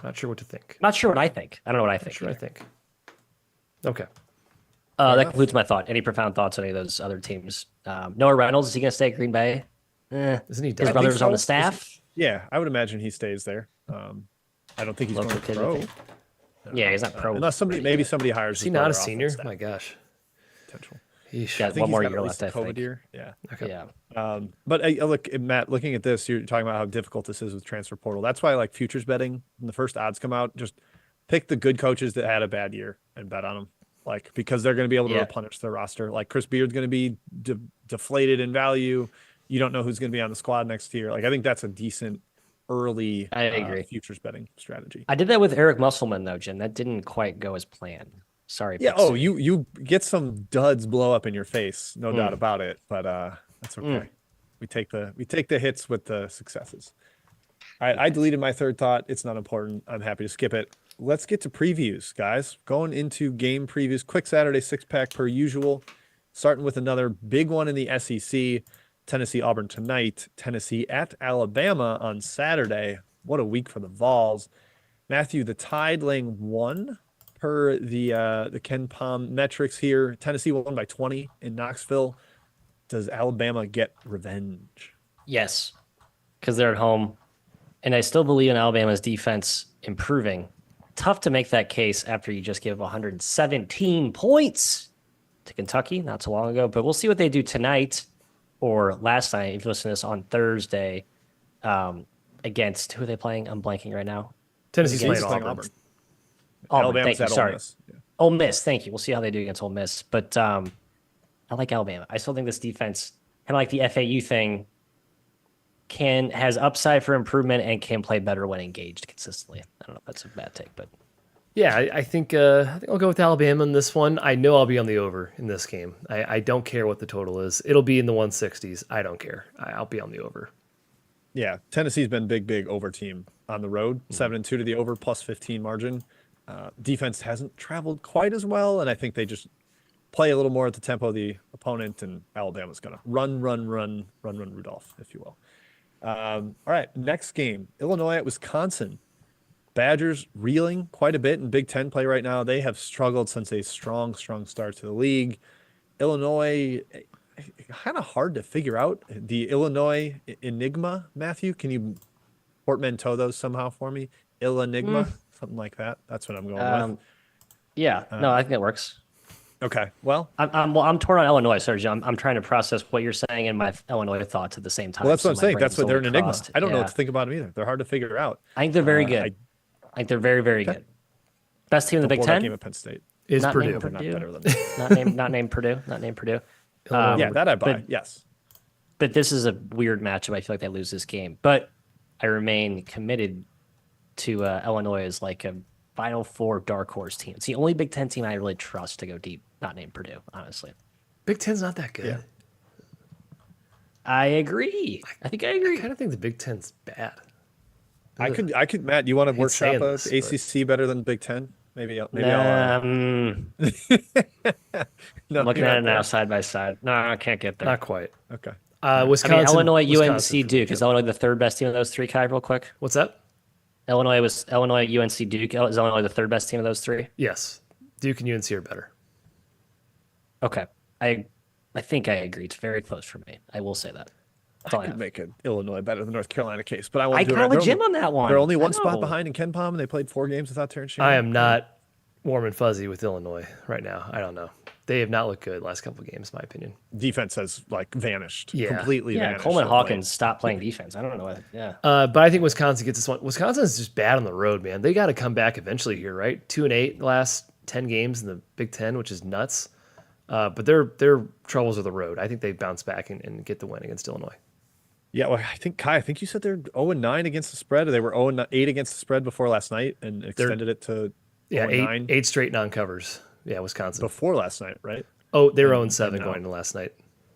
Not sure what to think. Not sure what I think. I don't know what I think. Sure, I think. Okay. That concludes my thought. Any profound thoughts on any of those other teams? Noah Reynolds, is he going to stay at Green Bay? Isn't he His done? brother's so. on the staff. Yeah, I would imagine he stays there. I don't think he's Local going kid, I pro. think. Yeah, he's not pro. Unless maybe somebody hires. Is he not a senior? My gosh. Potential. Yeesh. Got I think one he's more got year at left, least I a COVID think. year. Yeah. Okay. Yeah. But look, Matt, looking at this, you're talking about how difficult this is with transfer portal. That's why I like futures betting. When the first odds come out, just pick the good coaches that had a bad year and bet on them. Like, because they're going to be able to replenish their roster. Like Chris Beard's going to be deflated in value. You don't know who's going to be on the squad next year. Like, I think that's a decent early I agree. futures betting strategy. I did that with Eric Musselman, though, Jen. That didn't quite go as planned. Sorry. Yeah. Pixie. Oh, you get some duds blow up in your face, no doubt about it. But that's okay. We take the hits with the successes. All right, I deleted my third thought. It's not important. I'm happy to skip it. Let's get to previews, guys. Going into game previews. Quick Saturday 6-pack per usual. Starting with another big one in the SEC. Tennessee Auburn tonight. Tennessee at Alabama on Saturday. What a week for the Vols. Matthew, the Tide laying 1 per the Ken Palm metrics here. Tennessee won by 20 in Knoxville. Does Alabama get revenge? Yes, because they're at home. And I still believe in Alabama's defense improving. Tough to make that case after you just give 117 points to Kentucky not so long ago. But we'll see what they do tonight or last night, if you listen to this on Thursday, against, who are they playing? I'm blanking right now. Tennessee's Tennessee's playing playing Auburn. Alabama's thank you. at Ole Sorry. Miss. Yeah. Ole Miss, thank you. We'll see how they do against Ole Miss. But I like Alabama. I still think this defense, kind of like the FAU thing, has upside for improvement and can play better when engaged consistently. I don't know if that's a bad take, but Yeah, I think I'll go with Alabama in this one. I know I'll be on the over in this game. I don't care what the total is. It'll be in the 160s. I don't care. I'll be on the over. Yeah, Tennessee's been big over team on the road. 7-2 to the over, plus 15 margin. Defense hasn't traveled quite as well, and I think they just play a little more at the tempo of the opponent, and Alabama's going to run Rudolph, if you will. All right, next game, Illinois at Wisconsin. Badgers reeling quite a bit in Big Ten play right now. They have struggled since a strong start to the league. Illinois, kind of hard to figure out. The Illinois enigma, Matthew, can you portmanteau those somehow for me? Enigma, something like that. That's what I'm going with. yeah, no, I think that works. Okay, well, I'm torn on Illinois, Sergio. I'm trying to process what you're saying and my Illinois thoughts at the same time. that's what I'm so my saying. That's brain's what they're an only enigma. crossed. I don't know Yeah. what to think about them either. They're hard to figure out. I think they're very good. I think they're very good. Best team in the Big Before that Ten. game at Penn State. Is Not Purdue. named They're not Purdue. better than them. not named Purdue. Not named Purdue. Yeah, that I buy. but- Yes. But this is a weird matchup. I feel like they lose this game. But I remain committed to Illinois as like a Final Four dark horse team. It's the only Big Ten team I really trust to go deep, not named Purdue, honestly. Big Ten's not that good. Yeah. I agree. I think I agree. I kind of think the Big Ten's bad. I could, Matt, you want to hate workshop saying this, ACC better than Big Ten? Maybe I'll Nah, no, looking you're at it not now there. side by side. No, I can't get there. Not quite. Okay. Wisconsin, Illinois, UNC, Wisconsin for me, Duke. too. Is Illinois the third best team of those three, Kai, real quick? What's that? Illinois, UNC, Duke. Is Illinois the third best team of those three? Yes. Duke and UNC are better. Okay. I think I agree. It's very close for me. I will say that. That's all I I could have. make an Illinois better than North Carolina case, but I I won't do it. kind of They're with Jim only- on that one. They're only I one spot know. behind in Ken Palm, and they played 4 games without Terrence Shannon. I am not warm and fuzzy with Illinois right now. I don't know. They have not looked good last couple of games, in my opinion. Defense has like vanished, Yeah. completely Yeah, vanished. Coleman of late. Hawkins stopped playing defense. I don't know. Yeah. But I think Wisconsin gets this one. Wisconsin's just bad on the road, man. They got to come back eventually here, right? 2-8 last 10 games in the Big Ten, which is nuts. But their troubles are the road. I think they bounce back and get the win against Illinois. Yeah, well, I think Kai. I think you said they're 0-9 against the spread. Or they were 0-8 against the spread before last night, and extended it to Yeah, 0-9 eight straight non-covers. Yeah, Wisconsin. before last night, right? Oh, they were 0-7 no. going into last night.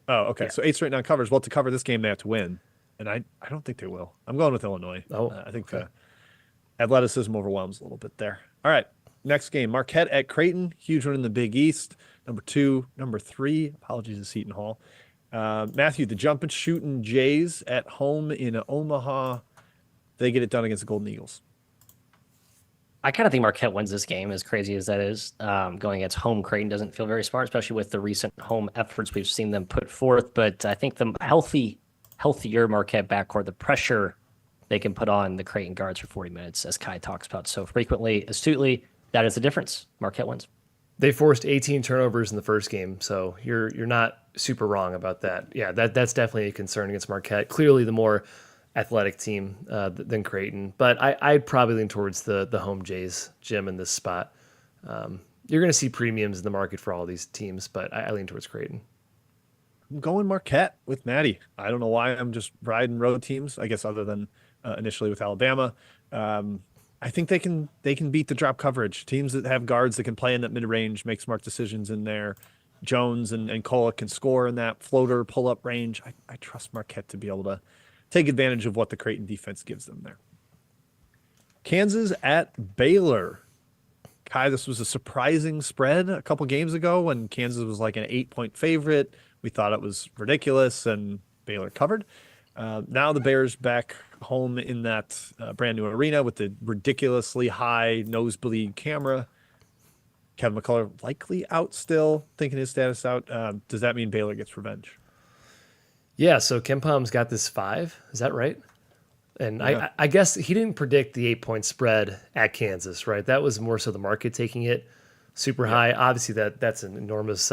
Oh, okay. So 8 straight non-covers. Well, to cover this game, they have to win, and I don't think they will. I'm going with Illinois. Oh, I think okay. athleticism overwhelms a little bit there. All right, next game: Marquette at Creighton. Huge one in the Big East. Number 2, number 3. Apologies to Seton Hall. Matthew, the jumping, shooting Jays at home in Omaha. They get it done against the Golden Eagles. I kind of think Marquette wins this game, as crazy as that is. Going against home Creighton doesn't feel very smart, especially with the recent home efforts we've seen them put forth. But I think the healthier Marquette backcourt, the pressure they can put on the Creighton guards for 40 minutes, as Kai talks about so frequently, astutely, that is the difference. Marquette wins. They forced 18 turnovers in the first game, so you're not super wrong about that. Yeah, that's definitely a concern against Marquette. Clearly the more athletic team than Creighton, but I'd probably lean towards the home Jays, Jim, in this spot. You're going to see premiums in the market for all these teams, but I lean towards Creighton. I'm going Marquette with Maddie. I don't know why I'm just riding road teams, I guess, other than initially with Alabama. I think they can beat the drop coverage. Teams that have guards that can play in that mid-range, make smart decisions in there. Jones and Kola can score in that floater pull-up range. I trust Marquette to be able to take advantage of what the Creighton defense gives them there. Kansas at Baylor. Kai, this was a surprising spread a couple games ago when Kansas was like an 8-point favorite. We thought it was ridiculous, and Baylor covered. Now the Bears back home in that brand new arena with the ridiculously high nosebleed camera. Kevin McCullough likely out still, thinking his status out. Does that mean Baylor gets revenge? Yeah, so Ken Palm's got this 5. Is that right? And Yeah. I guess he didn't predict the 8-point spread at Kansas, right? That was more so the market taking it super high. Obviously, that's an enormous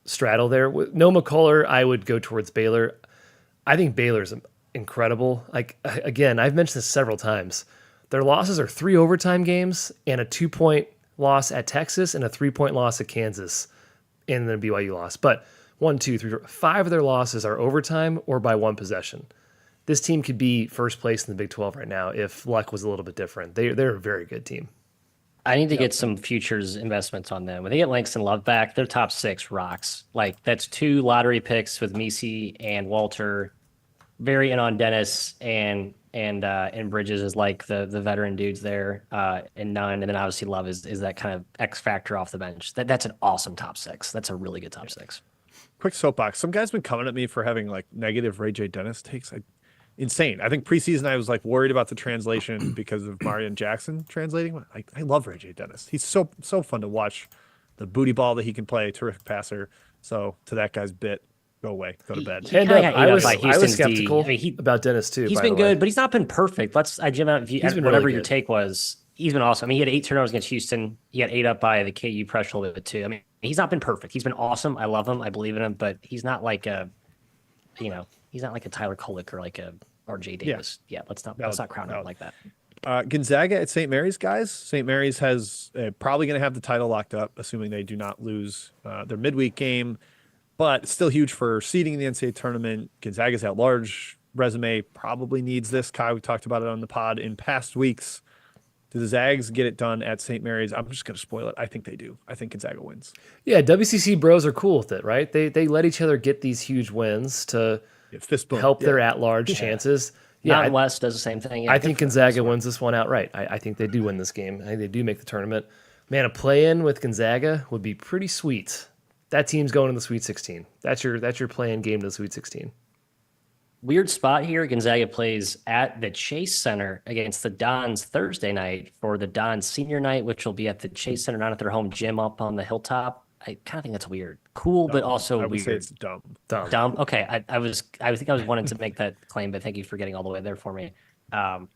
straddle there. With no McCullough, I would go towards Baylor. I think Baylor's incredible. Like, again, I've mentioned this several times. Their losses are 3 overtime games and a 2-point loss at Texas and a 3-point loss at Kansas, and then a BYU loss. But 1, 2, 3, 4, 5 of their losses are overtime or by 1 possession. This team could be first place in the Big 12 right now if luck was a little bit different. They're a very good team. I need to get some futures investments on them. When they get Langston Love back, their top 6 rocks. Like, that's 2 lottery picks with Misi and Walter. Very in on Dennis and Bridges is like the veteran dudes there, and Nunn, and then obviously Love is that kind of X factor off the bench. That's an awesome top 6. That's a really good top 6. Quick soapbox. Some guy's been coming at me for having like negative Ray J. Dennis takes. Insane. I think preseason I was like worried about the translation because of Marion Jackson translating. I love Ray J. Dennis. He's so fun to watch. The booty ball that he can play, terrific passer. So to that guy's bit, go away, go to bed. And kinda got I ate up was by Houston's skeptical D. I mean, about Dennis too. He's by been the way. good, but he's not been perfect. Jim out He's been whatever really your good. take was. He's been awesome. I mean, he had 8 turnovers against Houston. He got 8 up by the KU pressure a little bit too. I mean, he's not been perfect. He's been awesome. I love him. I believe in him, but he's not like he's not like a Tyler Kolek or like a RJ Davis. Yeah, let's not crown him like that. Gonzaga at St. Mary's, guys. St. Mary's has probably going to have the title locked up, assuming they do not lose their midweek game. But it's still huge for seeding in the NCAA tournament. Gonzaga's at large resume probably needs this. Kai, we talked about it on the pod in past weeks. Do the Zags get it done at St. Mary's? I'm just going to spoil it. I think they do. I think Gonzaga wins. Yeah, WCC bros are cool with it, right? They let each other get these huge wins to Fist bump. help their at-large chances. Yeah, Mountain West does the same thing. Yeah, I think Gonzaga wins this one outright. I think they do win this game. I think they do make the tournament. Man, a play-in with Gonzaga would be pretty sweet. That team's going to the Sweet 16. That's your play-in game to the Sweet 16. Weird spot here. Gonzaga plays at the Chase Center against the Dons Thursday night for the Dons senior night, which will be at the Chase Center, not at their home gym up on the hilltop. I kind of think that's weird. Cool, but also I would weird. say it's dumb. Dumb. Okay, I think I was wanting to make that claim, but thank you for getting all the way there for me. I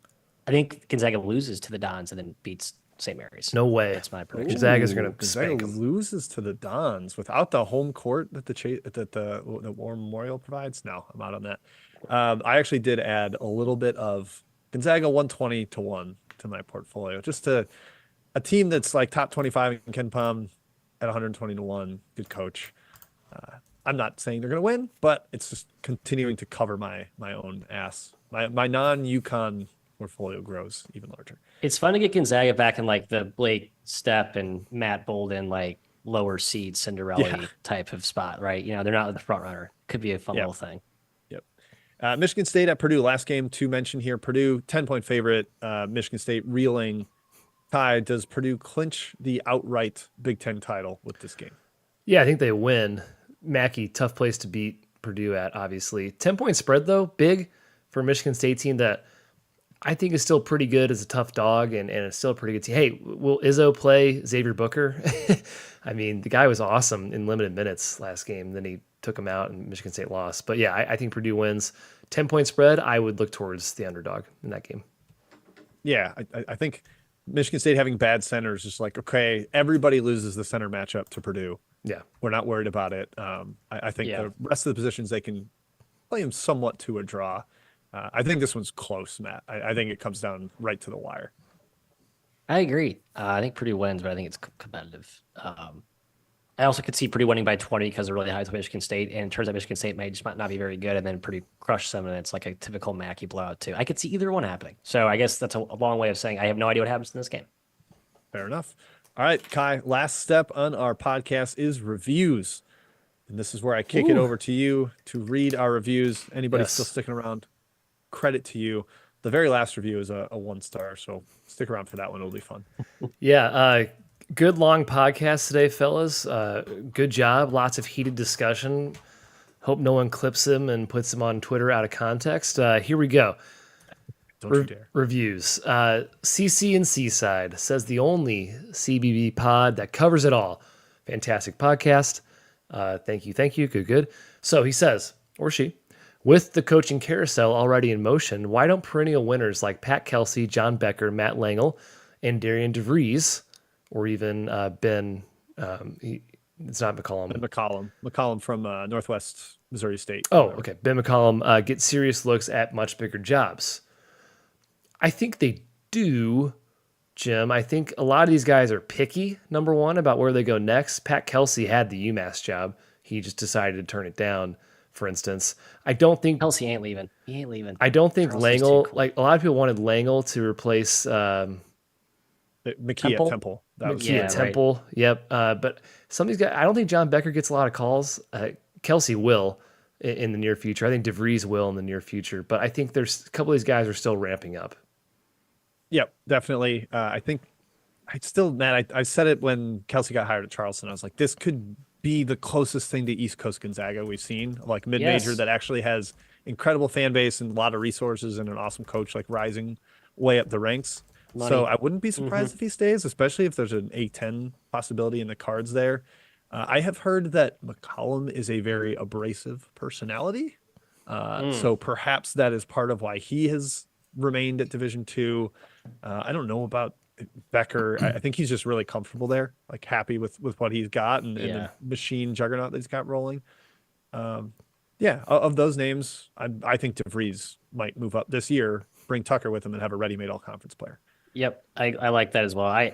think Gonzaga loses to the Dons and then beats St. Mary's. No way. That's my prediction. Gonzaga's going to Gonzaga spank them. loses to the Dons without the home court that the War Memorial provides. No, I'm out on that. I actually did add a little bit of Gonzaga 120-1 to my portfolio, just to a team that's like top 25 in Ken Pom at 120-1. Good coach. I'm not saying they're going to win, but it's just continuing to cover my own ass. My non-UConn portfolio grows even larger. It's fun to get Gonzaga back in like the Blake Stepp and Matt Bolden, like lower seed Cinderella type of spot, right? You know, they're not the front runner. Could be a fun little thing. Yep. Michigan State at Purdue. Last game to mention here. Purdue 10-point favorite. Michigan State reeling. Ty, does Purdue clinch the outright Big Ten title with this game? Yeah, I think they win. Mackey, tough place to beat Purdue at, obviously. 10-point spread, though, big for a Michigan State team that I think is still pretty good as a tough dog, and it's still a pretty good team. Hey, will Izzo play Xavier Booker? I mean, the guy was awesome in limited minutes last game. Then he took him out, and Michigan State lost. But yeah, I think Purdue wins. 10-point spread, I would look towards the underdog in that game. Yeah, I think Michigan State having bad centers is like, okay, everybody loses the center matchup to Purdue. Yeah. We're not worried about it. I think the rest of the positions, they can play them somewhat to a draw. I think this one's close, Matt. I think it comes down right to the wire. I agree. I think Purdue wins, but I think it's competitive. I also could see Purdue winning by 20 because they're really high to Michigan State, and it turns out Michigan State might not be very good, and then Purdue crush them, and it's like a typical Mackey blowout too. I could see either one happening. So I guess that's a long way of saying I have no idea what happens in this game. Fair enough. All right, Kai, last step on our podcast is reviews. And this is where I kick it over to you to read our reviews. Anybody still sticking around, credit to you. The very last review is a 1-star, so stick around for that one. It'll be fun. Yeah, good long podcast today, fellas. Good job. Lots of heated discussion. Hope no one clips him and puts him on Twitter out of context. Here we go. Don't you dare. Reviews. CC and Seaside says the only CBB pod that covers it all. Fantastic podcast. Thank you. Good. So he says, or she, with the coaching carousel already in motion, why don't perennial winners like Pat Kelsey, John Becker, Matt Langel, and Darian DeVries, or even Ben, it's not McCollum. Ben McCollum from Northwest Missouri State. Oh, okay. Ben McCollum get serious looks at much bigger jobs. I think they do, Jim. I think a lot of these guys are picky, number one, about where they go next. Pat Kelsey had the UMass job. He just decided to turn it down, for instance. I don't think Kelsey ain't leaving. He ain't leaving. I don't think Charles Langel, cool. like a lot of people wanted Langel to replace McKee Temple? at Temple. That was McKee at Temple. Yep. But some of these guys, I don't think John Becker gets a lot of calls. Kelsey will in the near future. I think DeVries will in the near future. But I think there's a couple of these guys are still ramping up. Yep, definitely. I think I said it when Kelsey got hired at Charleston. I was like, this could be the closest thing to East Coast Gonzaga we've seen, like mid-major that actually has incredible fan base and a lot of resources and an awesome coach, like rising way up the ranks. Money. So I wouldn't be surprised if he stays, especially if there's an A10 possibility in the cards there. I have heard that McCollum is a very abrasive personality. So perhaps that is part of why he has remained at Division II. I don't know about Becker. I think he's just really comfortable there, like happy with what he's got and the machine juggernaut that he's got rolling. Of those names, I think DeVries might move up this year, bring Tucker with him, and have a ready-made all-conference player. Yep, I like that as well. I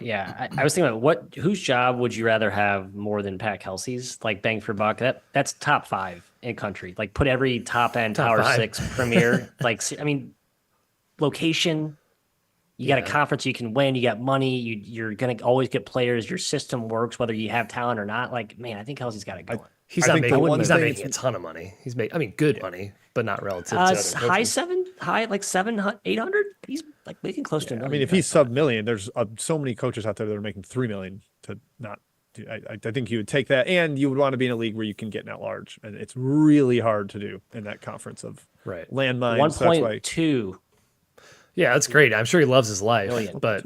was thinking about whose job would you rather have more than Pat Kelsey's? Like bang for buck. That's top five in country. Like put every top end Top Power five. Six premier. Like I mean, location. You got a conference you can win. You got money. You're gonna always get players. Your system works whether you have talent or not. Like man, I think Kelsey's got it going. He's I not think the making. one He's not thing making a ton of money. He's making. I mean, good money, but not relative to other High coaches. seven, high like 700, 800. He's like making close to a I million. mean, if he's sub million, there's so many coaches out there that are making 3 million to not. I think you would take that, and you would want to be in a league where you can get an at large, and it's really hard to do in that conference of Right. landmines. 1.2. Yeah, that's great. I'm sure he loves his life, Million. but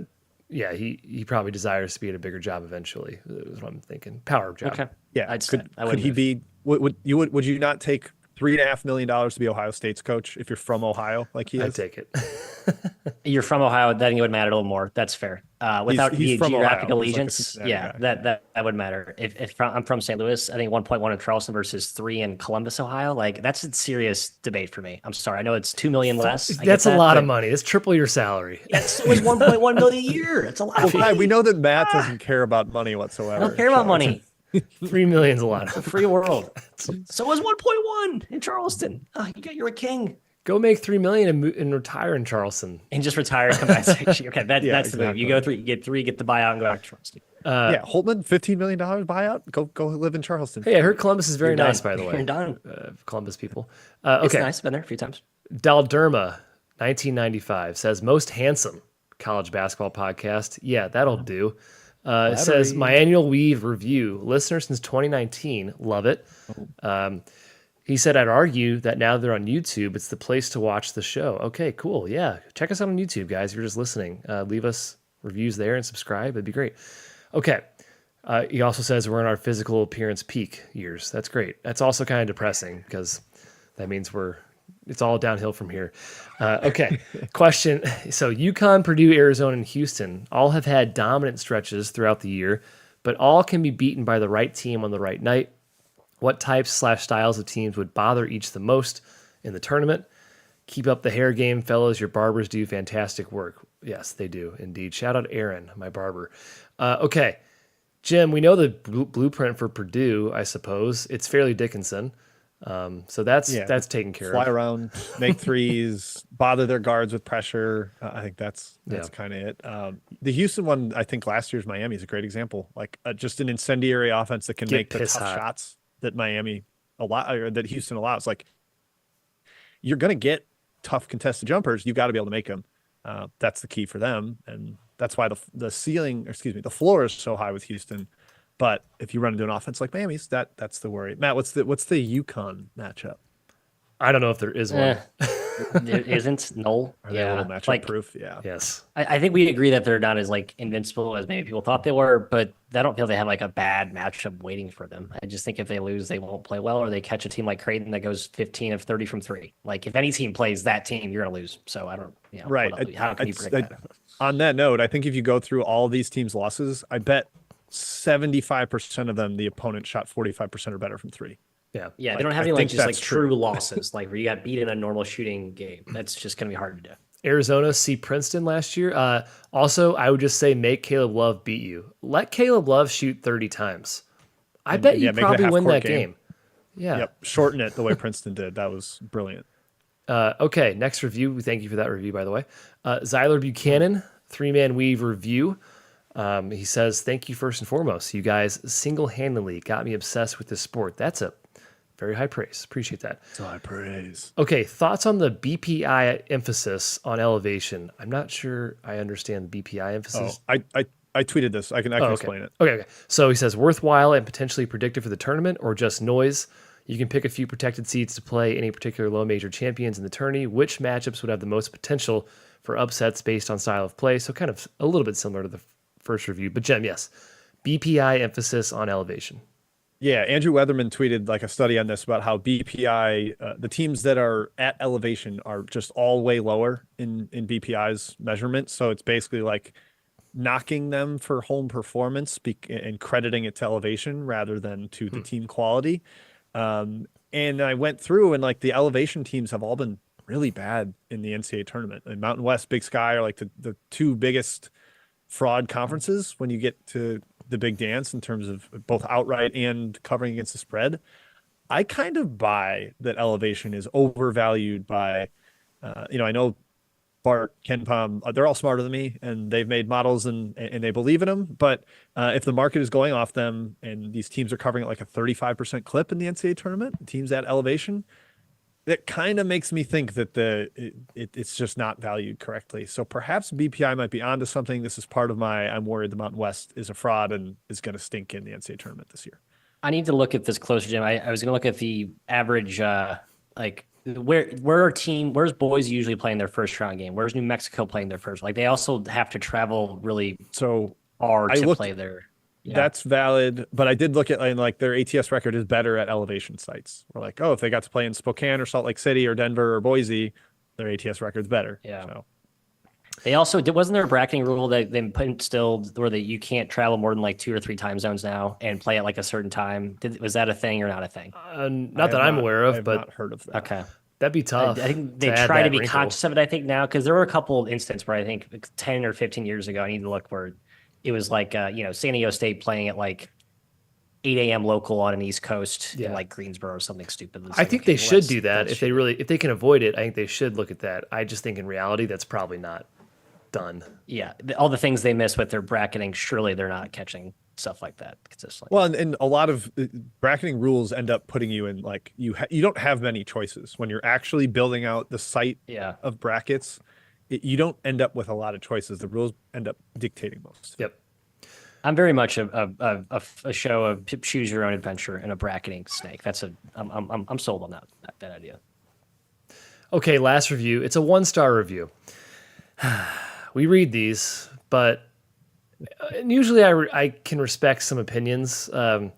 yeah, he probably desires to be at a bigger job eventually. Is what I'm thinking. Power job. Okay. Yeah, I'd could he be? Would you not take $3.5 million to be Ohio State's coach if you're from Ohio like he I'd is? take it. You're from Ohio, then it would matter a little more. That's fair. Without He's the from geographic Ohio. He's like a allegiance, Cincinnati yeah, guy. that would matter. If I'm from St. Louis, I think 1.1 in Charleston versus 3 in Columbus, Ohio. Like that's a serious debate for me. I'm sorry. I know it's 2 million less. I get That's a that, lot of but money. It's triple your salary. It's always 1.1 million a year. It's a lot of Well, money. we know that Matt doesn't care about money whatsoever. I don't care about so- money. 3 million's a lot. It's a free world. So is 1.1 in Charleston. You're a king. Go make 3 million and retire in Charleston. And just retire, come back. Okay, that's the move. exactly. You go 3, you get 3, get the buyout, and go back to Charleston. Yeah, Holtman, $15 million buyout. Go live in Charleston. Hey, I heard Columbus is very You're nice, done. by the way. You're done. Columbus people. It's Okay. nice. Been there a few times. Dalderma, 1995, says most handsome college basketball podcast. Yeah, that'll do. It says my annual Weave review. Listener since 2019. Love it. He said, I'd argue that now they're on YouTube, it's the place to watch the show. Okay, cool. Yeah. Check us out on YouTube, guys. If you're just listening, leave us reviews there and subscribe. It'd be great. Okay. He also says we're in our physical appearance peak years. That's great. That's also kind of depressing because that means it's all downhill from here. Okay. Question. So UConn, Purdue, Arizona, and Houston all have had dominant stretches throughout the year, but all can be beaten by the right team on the right night. What types/styles of teams would bother each the most in the tournament? Keep up the hair game, fellas. Your barbers do fantastic work. Yes, they do indeed. Shout out Aaron, my barber. Okay. Jim, we know the blueprint for Purdue, I suppose. It's Fairleigh Dickinson. So that's taken care Fly of. around, make threes, bother their guards with pressure. I think that's Yeah. kind of it. The Houston one, I think last year's Miami is a great example. Like just an incendiary offense that can Get make the piss tough hot. shots that Miami or that Houston allows. Like you're going to get tough contested jumpers. You got to be able to make them. That's the key for them, and that's why the floor is so high with Houston. But if you run into an offense like Miami's, that's the worry. Matt, what's the UConn matchup? I don't know if there is one. There isn't. No. Are they a little matchup proof? Yeah. Yes. I think we agree that they're not as like invincible as maybe people thought they were, but I don't feel they have like a bad matchup waiting for them. I just think if they lose, they won't play well, or they catch a team like Creighton that goes 15 of 30 from 3. Like if any team plays that team, you're gonna lose. So I don't. Right. How can you predict that? On that note, I think if you go through all these teams' losses, I bet 75% of them, the opponent shot 45% or better from 3. Yeah. Yeah, Like, they don't have I any like think just like that's true. true losses, like where you got beat in a normal shooting game. That's just gonna be hard to do. Arizona see Princeton last year. Also, I would just say make Caleb Love beat you. Let Caleb Love shoot 30 times. I bet you make it a probably win half-court that game. Yeah. Yep. Shorten it the way Princeton did. That was brilliant. Okay, next review. We thank you for that review, by the way. Zyler Buchanan, 3-man weave review. He says, thank you first and foremost. You guys single-handedly got me obsessed with this sport. That's a very high praise. Appreciate that. It's high praise. Okay, thoughts on the BPI emphasis on elevation. I'm not sure I understand the BPI emphasis. Oh, I tweeted this. I can Okay. explain it. Okay. So he says worthwhile and potentially predictive for the tournament or just noise. You can pick a few protected seeds to play any particular low major champions in the tourney. Which matchups would have the most potential for upsets based on style of play? So kind of a little bit similar to the first review. But Jem, yes, BPI emphasis on elevation. Yeah, Andrew Weatherman tweeted like a study on this about how BPI, the teams that are at elevation are just all way lower in BPI's measurement. So it's basically like knocking them for home performance and crediting it to elevation rather than to the team quality. And I went through and like the elevation teams have all been really bad in the NCAA tournament. And Mountain West, Big Sky are like the two biggest fraud conferences when you get to the big dance in terms of both outright and covering against the spread. I kind of buy that elevation is overvalued by, I know Bart, Ken Palm, they're all smarter than me, and they've made models and they believe in them. But if the market is going off them and these teams are covering at like a 35% clip in the NCAA tournament, teams at elevation, that kind of makes me think that it's just not valued correctly. So perhaps BPI might be onto something. This is part of my, I'm worried the Mountain West is a fraud and is going to stink in the NCAA tournament this year. I need to look at this closer, Jim. I was going to look at the average, where's Boise usually playing their first round game? Where's New Mexico playing their first? Like they also have to travel really far to play there. Yeah. That's valid, but I did look at like their ATS record is better at elevation sites. We're like, oh, if they got to play in Spokane or Salt Lake City or Denver or Boise, their ATS record's better. Yeah. So. They also wasn't there a bracketing rule that they put instilled where you can't travel more than like 2 or 3 time zones now and play at like a certain time? Was that a thing or not a thing? Not that I'm aware of, but not heard of that. Okay. That'd be tough. I think they try to be conscious of it, I think, now, because there were a couple of instances where I think 10 or 15 years ago, I need to look where it was like, San Diego State playing at like 8 a.m. local on an East Coast in like Greensboro or something stupid. I think they should do that if they can avoid it. I think they should look at that. I just think in reality, that's probably not done. Yeah. All the things they miss with their bracketing, surely they're not catching stuff like that consistently. Well, and a lot of bracketing rules end up putting you in like you don't have many choices when you're actually building out the site of brackets. You don't end up with a lot of choices. The rules end up dictating most. Yep. I'm very much a show of choose your own adventure and a bracketing snake. I'm sold on that idea. Okay, last review. It's a 1-star review. We read these, but usually I can respect some opinions. I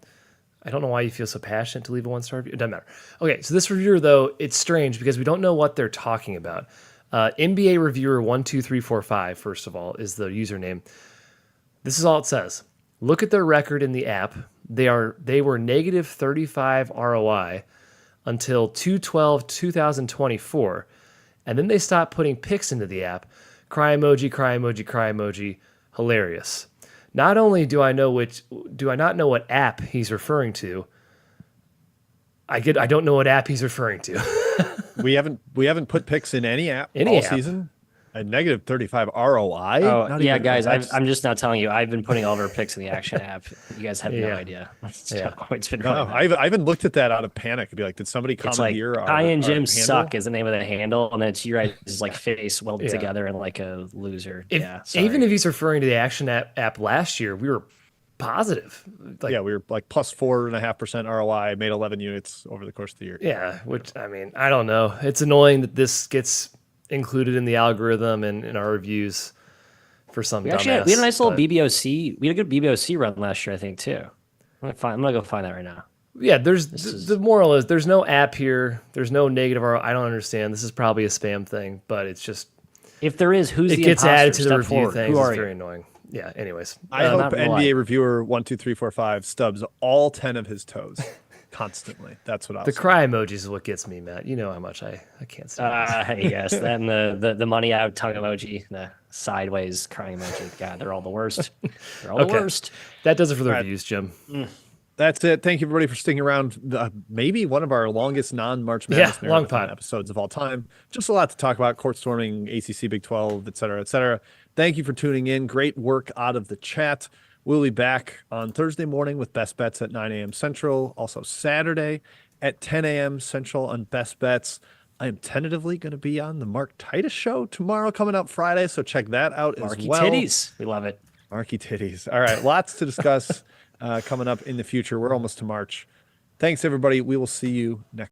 don't know why you feel so passionate to leave a 1-star review. It doesn't matter. Okay, so this reviewer, though, it's strange because we don't know what they're talking about. NBA reviewer 12345, first of all, is the username. This is all it says. Look at their record in the app. They were negative 35 ROI until 2/12/2024, and then they stopped putting picks into the app. Cry emoji, cry emoji, cry emoji. Hilarious. Not only do I not know what app he's referring to, I don't know what app he's referring to. We haven't put picks in any app all season. A negative 35 ROI. Oh, yeah, guys. I'm just not telling you. I've been putting all of our picks in the Action app. You guys have no idea. It's been I even looked at that out of panic. I'd be like, did somebody come here? I and Jim suck is the name of the handle, and it's your guys' like face welded together and like a loser. Even if he's referring to the Action app last year, we were positive. We were like plus 4.5% ROI, made 11 units over the course of the year. Yeah, which I mean, I don't know. It's annoying that this gets included in the algorithm and in our reviews for some dumbass. We had a nice little BBOC. We had a good BBOC run last year, I think, too. I'm gonna go find that right now. Yeah, the moral is there's no app here. There's no negative ROI. I don't understand. This is probably a spam thing, but it's just if there is, who's the imposter? It gets added to the review thing. It's very annoying. Yeah. Anyways, I hope NBA reviewer 12345 stubs all 10 of his toes. Constantly. That's what I was The cry emoji is what gets me, Matt. You know how much I can't stand yes. Then the money out tongue emoji, the sideways crying emoji. God, they're all the worst. They're all the worst. That does it for the reviews, Jim. That's it. Thank you, everybody, for sticking around. Maybe one of our longest non-March Madness marathon episodes of all time. Just a lot to talk about. Court storming, ACC, Big 12, et cetera, et cetera. Thank you for tuning in. Great work out of the chat. We'll be back on Thursday morning with Best Bets at 9 a.m. Central. Also Saturday at 10 a.m. Central on Best Bets. I am tentatively going to be on the Mark Titus show tomorrow coming up Friday, so check that out as well. Marky titties. We love it. Marky titties. All right, lots to discuss coming up in the future. We're almost to March. Thanks, everybody. We will see you next